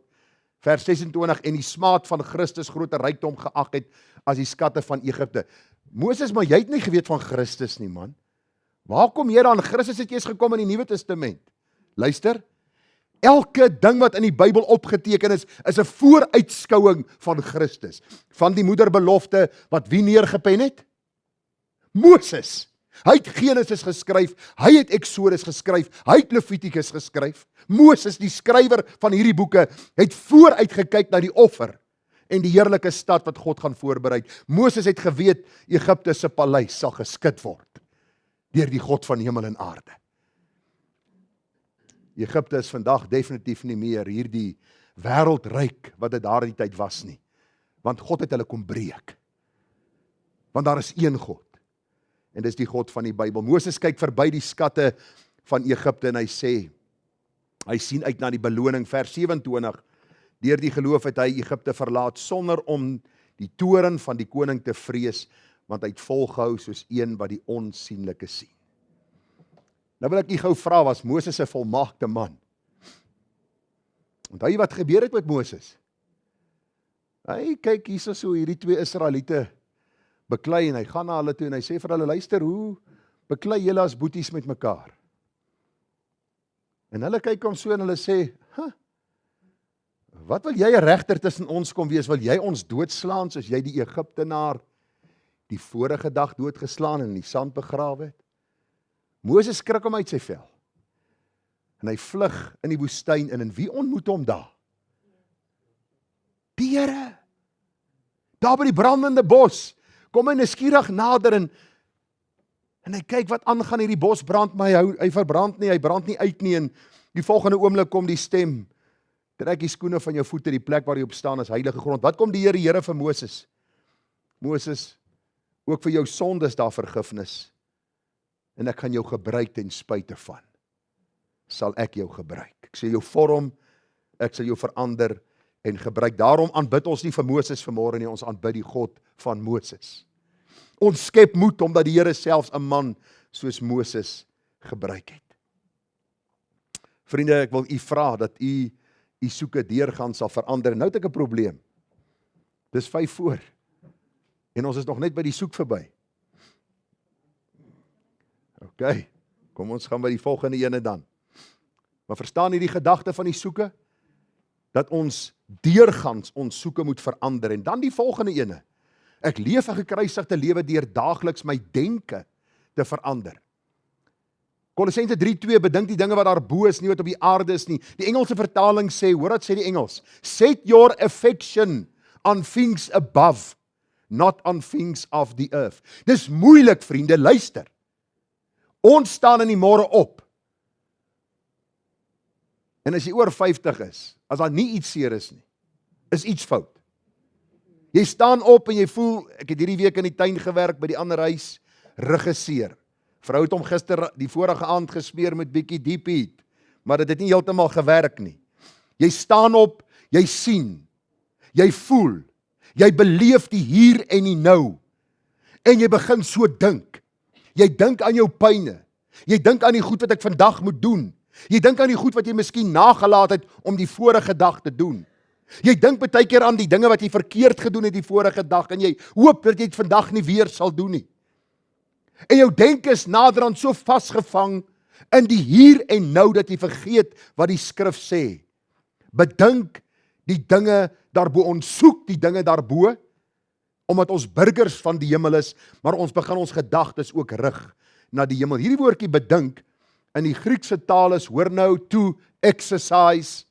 Speaker 1: Vers 26, en die smaad van Christus groter rykdom geag het as die skatte van Egipte. Moses, maar jy het nie geweet van Christus nie, man. Waar kom jy dan? Christus het eers gekom in die Nuwe Testament. Luister, elke ding wat in die Bybel opgeteken is 'n vooruitskouing van Christus. Van die moederbelofte wat wie neergepen het? Moses. Hy het Genesis geskryf, hy het Exodus geskryf, hy het Levitikus geskryf. Moses, die skrywer van hierdie boeke, het vooruit gekyk na die offer en die heerlike stad wat God gaan voorberei. Moses het geweet Egipte se paleis sal geskit word deur die God van hemel en aarde. Egipte is vandag definitief nie meer hierdie wêreldryk wat dit daar in die tyd was nie. Want God het hulle kom breek. Want daar is een God. En dis die God van die Bybel. Moses kyk verby die skatte van Egipte en hy sê, hy sien uit na die beloning. Vers 27, deur die geloof het hy Egipte verlaat sonder om die toorn van die koning te vrees, want hy het volgehou soos een wat die onsienlike sien. Nou wil ek u gou vra, was Moses 'n volmaakte man? Onthou jy wat gebeur het met Moses? Hy kyk hier so hierdie 2 Israeliete beklei en hy gaan na hulle toe en hy sê vir hulle, luister, hoe beklei julle as boeties met mekaar? En hulle kyk hom so en hulle sê, wat wil jy 'n regter tussen ons kom wees? Wil jy ons doodslaan soos jy die Egiptenaar die vorige dag doodgeslaan en in die sand begrawe het? Moses skrik hom uit sy vel. En hy vlug in die woestyn in, en wie ontmoet hom daar? Die Here. Daar by die brandende bos. Kom hy nuuskierig nader en hy kyk wat aangaan, hierdie bos brand, maar hy verbrand nie, hy brand nie uit nie, en die volgende oomblik kom die stem, trek die skoene van jou voete, die plek waar jy op staan is heilige grond. Wat kom die Here vir Moses? Moses, ook vir jou sondes daar vergifnis, en ek gaan jou gebruik ten spyte van. Sal ek jou gebruik. Ek sal jou vorm, ek sal jou verander en gebruik. Daarom aanbid ons nie vir Moses vanmôre nie, ons aanbid die God van Moses. Ons skep moed omdat die Here selfs 'n man soos Moses gebruik het. Vriende, ek wil u vra dat u soeke deurgaan sal verander. Nou het ek 'n probleem. Dis 5 voor. En ons is nog net by die soek verby. OK, kom ons gaan by die volgende ene dan. Maar verstaan jy die gedagte van die soeke? Dat ons deurgangs ons soeke moet verander. En dan die volgende ene. Ek leef 'n gekruisigde lewe deur daagliks my denke te verander. Kolossense 3:2, bedink die dinge wat daar bo is, nie wat op die aarde is nie. Die Engelse vertaling sê, hoor wat sê die Engels? Set your affection on things above. not on things of the earth. Dis moeilik, vriende, luister. Ons staan in die môre op. En as jy oor 50 is, as daar nie iets seer is nie, is iets fout. Jy staan op en jy voel, ek het hierdie week in die tuin gewerk by die ander huis, ruggeseer. Vrou het hom gister die vorige aand gesmeer met bietjie diep heat, maar dit het nie heeltemal gewerk nie. Jy staan op, jy sien, jy voel, jy beleef die hier en die nou, en jy begin so dink. Jy dink aan jou pyne, jy dink aan die goed wat ek vandag moet doen, jy dink aan die goed wat jy miskien nagelaat het om die vorige dag te doen. Jy dink baie keer aan die dinge wat jy verkeerd gedoen het die vorige dag, en jy hoop dat jy dit vandag nie weer sal doen nie. En jou denke is naderhand so vasgevang in die hier en nou, dat jy vergeet wat die skrif sê. Bedink die dinge daarbo, ons soek die dinge daarbo, omdat ons burgers van die hemel is, maar ons begin ons gedagtes ook rig na die hemel. Hierdie woordjie bedink, in die Griekse taal is, hoor nou, to exercise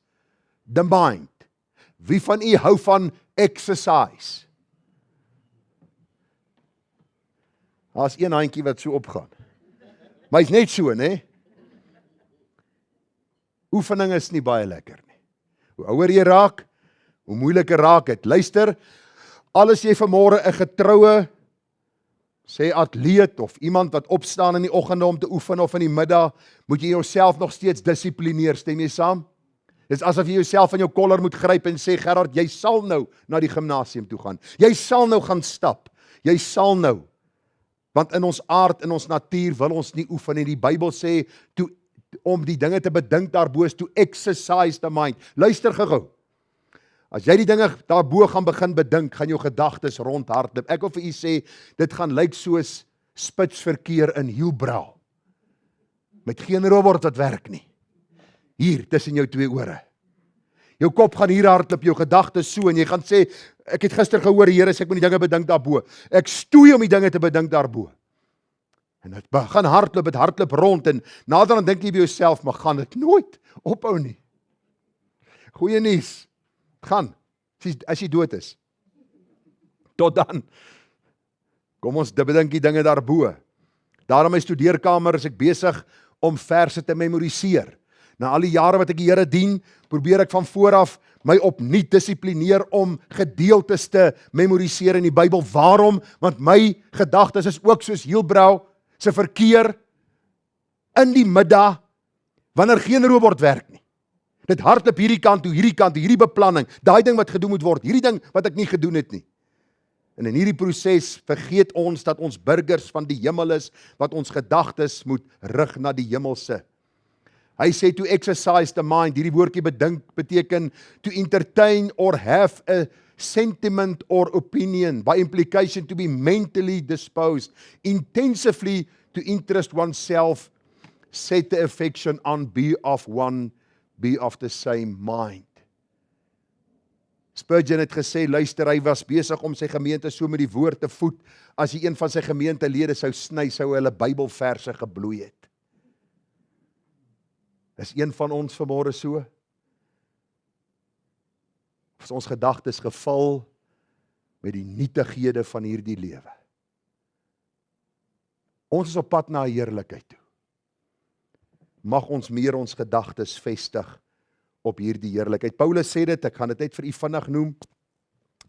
Speaker 1: the mind. Wie van u hou van exercise? Daar's een handjie wat so opgaan. Maar hy's net so, né? Oefening is nie baie lekker nie. Hoe ouer jy raak, hoe moeiliker raak het. Luister, alles jy vanmôre 'n getroue, sê atleet of iemand wat opstaan in die oggende om te oefen of in die middag, moet jy jouself nog steeds dissiplineer, stem jy saam? Dit is asof jy jouself aan jou kollar moet gryp en sê, Gerard, jy sal nou na die gimnasium toe gaan. Jy sal nou gaan stap. Jy sal nou. Want in ons aard, in ons natuur wil ons nie oefen nie. Die Bybel sê, om die dinge te bedink daarbo is, to exercise the mind. Luister gou-gou. As jy die dinge daarbo gaan begin bedink, gaan jou gedagtes rondhardloop. Ek wil vir u sê, dit gaan lyk soos spitsverkeer in Hielbrouw. Met geen robot wat werk nie. Hier, tussen jou twee ore. Jou kop gaan hier hardloop, jou gedagtes so, en jy gaan sê, ek het gister gehoor, die Here sê, ek moet die dinge bedink daarbo. Ek stoei om die dinge te bedink daarbo. En dit gaan hardloop, dit hardloop rond, en naderhand dink jy by jouself, maar gaan dit nooit ophou nie. Goeie nuus, gaan, as jy dood is. Tot dan, kom ons bedink die dinge daarbo. Daar in my studeerkamer is ek besig om verse te memoriseer. Na al die jare wat ek die Here dien, probeer ek van vooraf my opnuut dissiplineer om gedeeltes te memoriseer in die Bybel. Waarom? Want my gedagtes is ook soos Hielbrouw se verkeer in die middag, wanneer geen robot werk nie. Dit hardloop hierdie kant toe, hierdie beplanning, daai ding wat gedoen moet word, hierdie ding wat ek nie gedoen het nie. En in hierdie proses vergeet ons dat ons burgers van die hemel is, wat ons gedagtes moet rig na die hemelse. Hy sê to exercise the mind, hierdie woordjie bedink beteken to entertain or have a sentiment or opinion, by implication to be mentally disposed, intensively to interest oneself, set the affection on, be of one, be of the same mind. Spurgeon het gesê, luister, hy was besig om sy gemeente so met die woord te voed, as hy een van sy gemeentelede sou sny, sou hulle Bybelverse gebloei het. Is een van ons vanmôre so? Is ons gedagtes gevul met die nietighede van hierdie lewe? Ons is op pad na heerlikheid toe. Mag ons meer ons gedagtes vestig op hierdie heerlikheid. Paulus sê dit, ek gaan dit net vir u vinnig noem.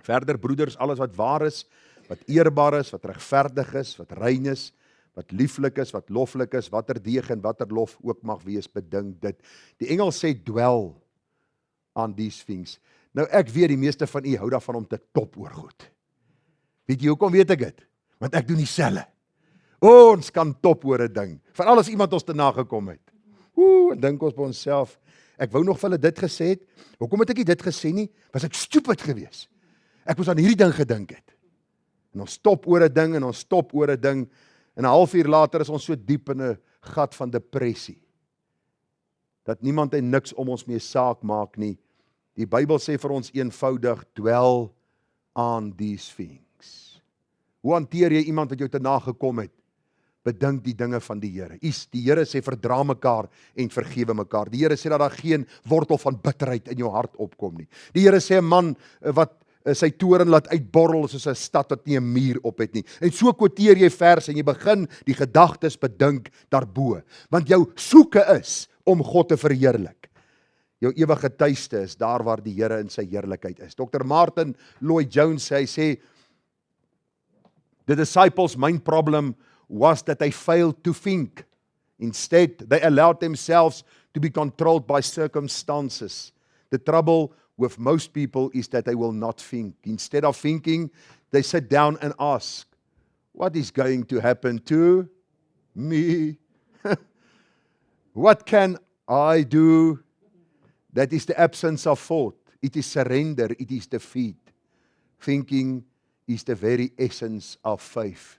Speaker 1: Verder broeders, alles wat waar is, wat eerbaar is, wat regverdig is, wat rein is, wat lieflik is, wat loflik is, wat deeg en wat lof ook mag wees, bedink dit. Die Engels sê dwell on these things. Nou ek weet die meeste van u hou daarvan om te top oor goed. Weet jy hoekom weet ek dit? Want ek doen dieselfde. Ons kan top oor 'n ding, veral as iemand ons te nagekom het. En dink ons by onsself, ek wou nog vir hulle dit gesê het, hoekom het ek nie dit gesê nie? Was ek stupid geweest? Ek moes aan hierdie ding gedink het. En ons stop oor 'n ding, en ons stop oor 'n ding, en 'n halfuur later is ons so diep in 'n gat van depressie, dat niemand en niks om ons mee saak maak nie. Die Bybel sê vir ons eenvoudig, dwell on these things. Hoe hanteer jy iemand wat jou te nagekom het? Bedink die dinge van die Here. Die Here sê verdra mekaar en vergewe mekaar. Die Here sê dat daar geen wortel van bitterheid in jou hart opkom nie. Die Here sê 'n man wat sy toren laat uitborrel soos 'n stad wat nie 'n muur op het nie. En so quoteer jy vers en jy begin die gedagtes bedink daarbo. Want jou soeke is om God te verheerlik. Jou ewige tuiste is daar waar die Here in sy heerlikheid is. Dr. Martin Lloyd-Jones sê, the disciples' main problem was that they failed to think. Instead, they allowed themselves to be controlled by circumstances. The trouble with most people is that they will not think. Instead of thinking, they sit down and ask, what is going to happen to me? What can I do? That is the absence of thought. It is surrender. It is defeat. Thinking is the very essence of faith.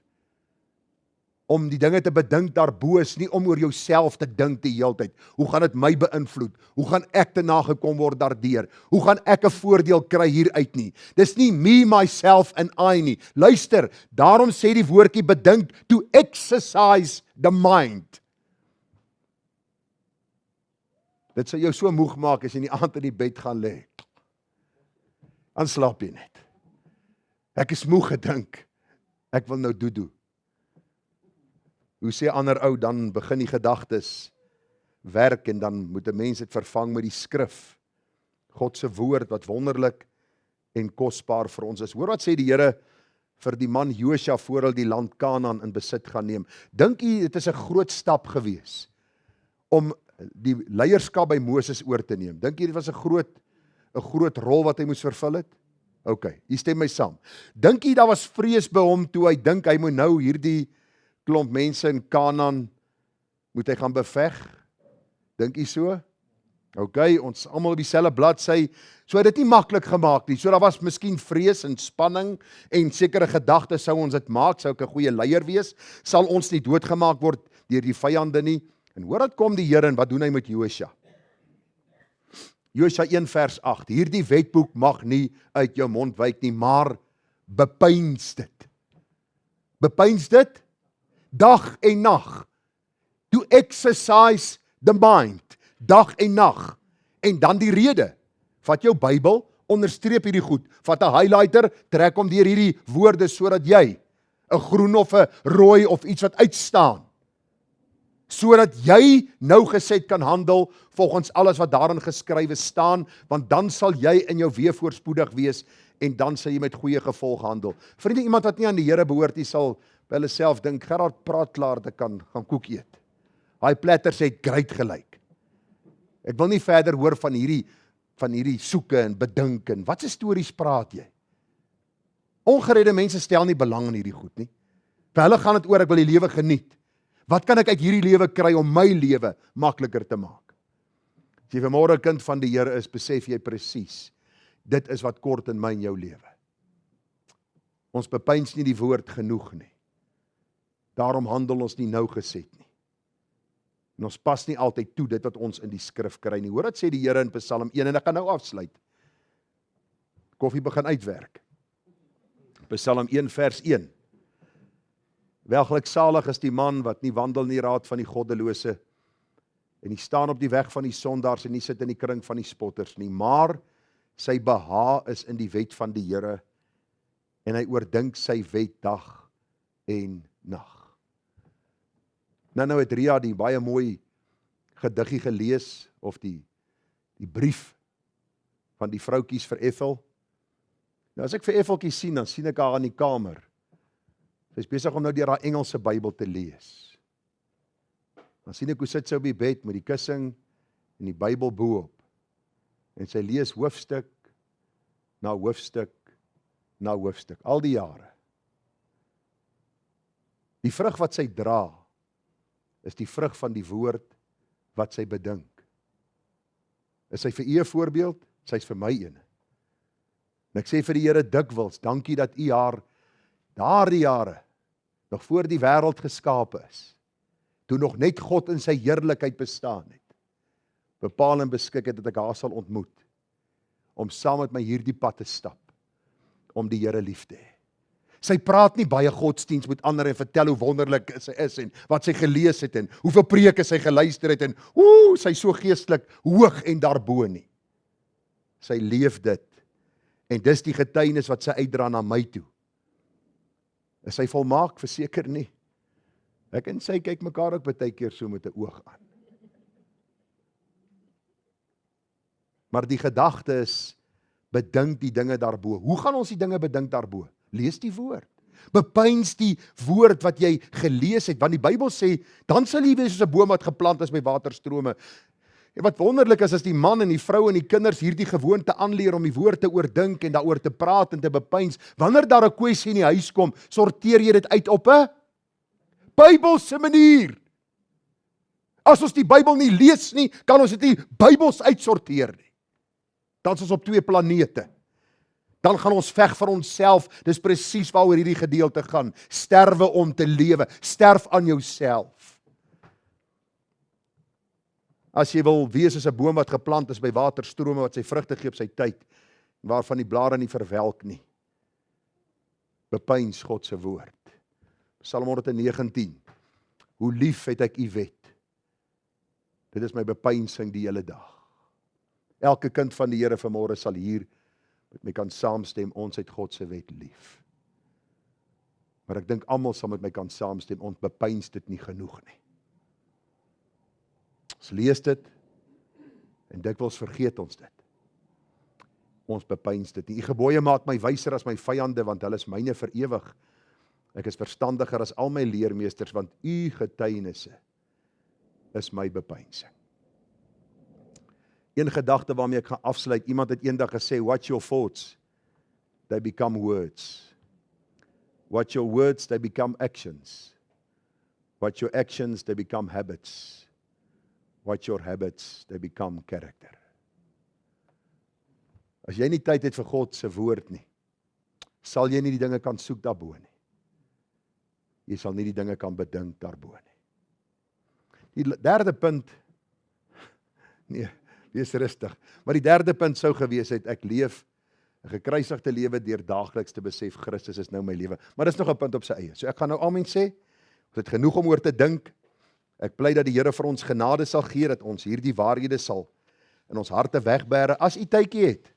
Speaker 1: Om die dinge te bedink daarbo is nie om oor jouself te dink die hele tyd. Hoe gaan dit my beïnvloed? Hoe gaan ek te nagekom word daardeur? Hoe gaan ek 'n voordeel kry hieruit nie? Dis nie me, myself and I nie. Luister, daarom sê die woordjie bedink, to exercise the mind. Dit sal jou so moeg maak as jy in die aand in die bed gaan lê. Dan slaap jy net. Ek is moeg gedink. Ek wil nou doedoe. Hoe sê ander ou, dan begin die gedagtes werk en dan moet 'n mens dit vervang met die skrif. God se woord wat wonderlik en kosbaar vir ons is. Hoor wat sê die Here vir die man Josua voor hy die land Kanaan in besit gaan neem. Dink jy dit is 'n groot stap gewees om die leierskap by Moses oor te neem? Dink jy dit was 'n groot rol wat hy moes vervul het? OK, jy stem my saam. Dink jy daar was vrees by hom toe hy dink hy moet nou hierdie klomp mense in Kanaan moet hy gaan beveg? Dink jy so? OK, ons almal op dieselfde bladsy. So het dit nie maklik gemaak nie. So daar was miskien vrees en spanning en sekere gedagtes, sou ons dit maak, sou ek 'n goeie leier wees? Sal ons nie doodgemaak word deur die vyande nie? En hoor dat kom die Here en wat doen hy met Josua? Josua 1 vers 8. Hierdie wetboek mag nie uit jou mond wyk nie, maar bepeins dit. Bepeins dit dag en nag. To exercise the mind. Dag en nag. En dan die rede. Vat jou Bybel, onderstreep hierdie goed. Vat 'n highlighter, trek hom deur hierdie woorde sodat jy 'n groen of 'n rooi of iets wat uitstaan. Sodat jy nou geset kan handel volgens alles wat daarin geskrywe staan, want dan sal jy in jou weë voorspoedig wees en dan sal jy met goeie gevolg handel. Vriende, iemand wat nie aan die Here behoort nie sal by hulle self dink, Gerard praat klaar dat ek kan gaan koek eet. Daai platters het great gelyk. Ek wil nie verder hoor van hierdie soeke en bedink en wat se stories praat jy? Ongeredde mense stel nie belang in hierdie goed nie. Vir hulle gaan dit oor ek wil die lewe geniet. Wat kan ek uit hierdie lewe kry om my lewe makliker te maak? As jy vanmôre 'n kind van die Here is, besef jy presies, dit is wat kort in my en jou lewe. Ons bepeins nie die woord genoeg nie. Daarom handel ons nie nou geset nie. En ons pas nie altyd toe dit wat ons in die skrif kry nie. Hoor wat sê die Here in Psalm 1 en ek gaan nou afsluit. Koffie begin uitwerk. Psalm 1 vers 1. Welgeluksalig is die man wat nie wandel in die raad van die goddelose en nie staan op die weg van die sondaars en nie sit in die kring van die spotters nie, maar sy behaag is in die wet van die Here en hy oordink sy wet dag en nag. Nou het Ria die baie mooi gediggie gelees of die brief van die vroutjies vir Ethel. Nou as ek vir Etheltjie sien, dan sien ek haar in die kamer. Sy is besig om nou deur haar Engelse Bybel te lees. Dan sien ek hoe sit sy op die bed met die kussing en die Bybel bo-op. En sy lees hoofstuk na hoofstuk na hoofstuk, al die jare. Die vrug wat sy dra, is die vrug van die woord wat sy bedink. Is sy vir u 'n voorbeeld? Sy is vir my een. En ek sê vir die Here dikwels, dankie dat u haar daardie jare nog voor die wêreld geskape is, toe nog net God in sy heerlikheid bestaan het, bepaal en beskik het dat ek haar sal ontmoet, om saam met my hierdie pad te stap, om die Here lief te hê. Sy praat nie baie godsdiens met ander en vertel hoe wonderlik sy is en wat sy gelees het en hoeveel preke sy geluister het en sy so geestelik hoog en daarbo nie. Sy leef dit En dis die getuienis wat sy uitdra na my toe. Is hy volmaak? Verseker nie. Ek en sy kyk mekaar ook baie keer so met 'n oog aan. Maar die gedagte is, bedink die dinge daarbo. Hoe gaan ons die dinge bedink daarbo? Lees die woord. Bepeins die woord wat jy gelees het, want die Bybel sê, dan sal jy wees soos 'n boom wat geplant is by waterstrome. En wat wonderlik is, as die man en die vrou en die kinders hierdie gewoonte aanleer om die woord te oordink en daaroor te praat en te bepeins, wanneer daar 'n kwessie in die huis kom, sorteer jy dit uit op 'n Bybelse manier. As ons die Bybel nie lees nie, kan ons dit nie Bybels uitsorteer nie. Dan is ons op 2 planete. Dan gaan ons veg vir onsself. Dis presies waaroor hierdie gedeelte gaan. Sterwe om te lewe. Sterf aan jouself. As jy wil wees as 'n boom wat geplant is by waterstrome wat sy vrugte gee op sy tyd, waarvan die blare nie verwelk nie. Bepeins God se woord. Psalm 119. Hoe lief het ek u wet. Dit is my bepeinsing die hele dag. Elke kind van die Here vanmôre sal hier met my kan saamstem, ons het God se wet lief. Maar ek dink almal sal met my kan saamstem, ons bepeins dit nie genoeg nie. Ons lees dit en dikwels vergeet ons dit. Ons bepeins dit nie. U gebooie maak my wyser as my vyande, want hulle is myne vir ewig. Ek is verstandiger as al my leermeesters, want u getuienisse is my bepeinsing. Een gedagte waarmee ek gaan afsluit, iemand het eendag gesê, watch your thoughts, they become words. Watch your words, they become actions. Watch your actions, they become habits. Watch your habits, they become character. As jy nie tyd het vir God se woord nie, sal jy nie die dinge kan soek daarbo nie. Jy sal nie die dinge kan bedink daarbo nie. Die derde punt, nee, wees rustig, maar die derde punt sou gewees het, ek leef 'n gekruisigde lewe deur daagliks te besef, Christus is nou my lewe. Maar dis nog 'n punt op sy eie. So ek gaan nou amen sê, ons het genoeg om oor te dink. Ek bly dat die Here vir ons genade sal gee, dat ons hierdie waarhede sal in ons harte wegbêre. As u tydjie het,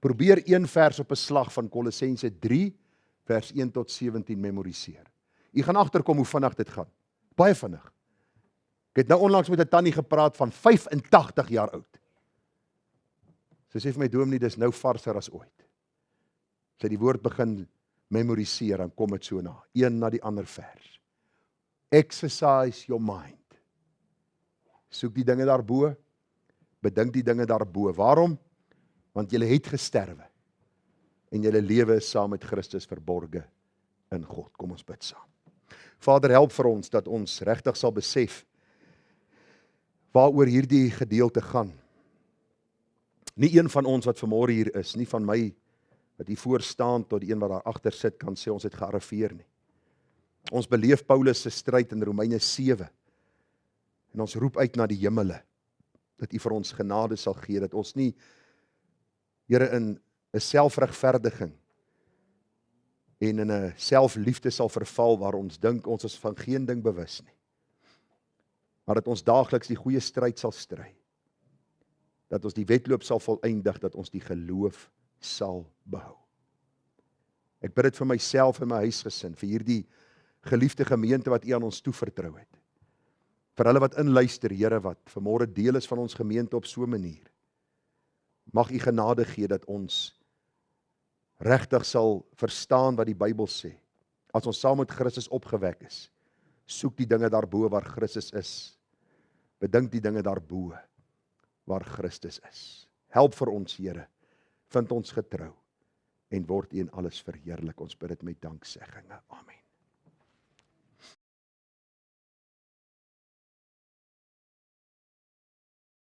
Speaker 1: probeer een vers op 'n slag van Kolossense 3, vers 1 tot 17 memoriseer. U gaan agterkom hoe vinnig dit gaan. Baie vinnig. Ek het nou onlangs met 'n tannie gepraat van 85 jaar oud. Sy sê vir my, dominee, dis nou varser as ooit. Sy die woord begin memoriseer, dan kom dit so na, een na die ander vers. Exercise your mind. Soek die dinge daarbo, bedink die dinge daarbo. Waarom? Want julle het gesterwe en julle lewe is saam met Christus verborge in God. Kom ons bid saam. Vader, help vir ons dat ons regtig sal besef waaroor hierdie gedeelte gaan. Nie een van ons wat vanmôre hier is, nie van my wat hier voor staan tot die een wat daar agter sit kan sê ons het gearriveer nie. Ons beleef Paulus se stryd in Romeine 7 en ons roep uit na die hemele dat U vir ons genade sal gee, dat ons nie, Here, in 'n selfregverdiging en in 'n selfliefde sal verval waar ons dink ons is van geen ding bewus nie. Maar dat ons daagliks die goeie stryd sal stry. Dat ons die wedloop sal volëindig, dat ons die geloof sal behou. Ek bid dit vir myself en my huisgesin, vir hierdie geliefde gemeente wat U aan ons toevertrou het. Vir hulle wat inluister, Here, wat vanmôre deel is van ons gemeente op so 'n manier. Mag U genade gee dat ons regtig sal verstaan wat die Bybel sê. As ons saam met Christus opgewek is, soek die dinge daarbo waar Christus is. Bedink die dinge daarbo waar Christus is. Help vir ons, Here. Vind ons getrou en word U in alles verheerlik. Ons bid dit met danksegging. Amen.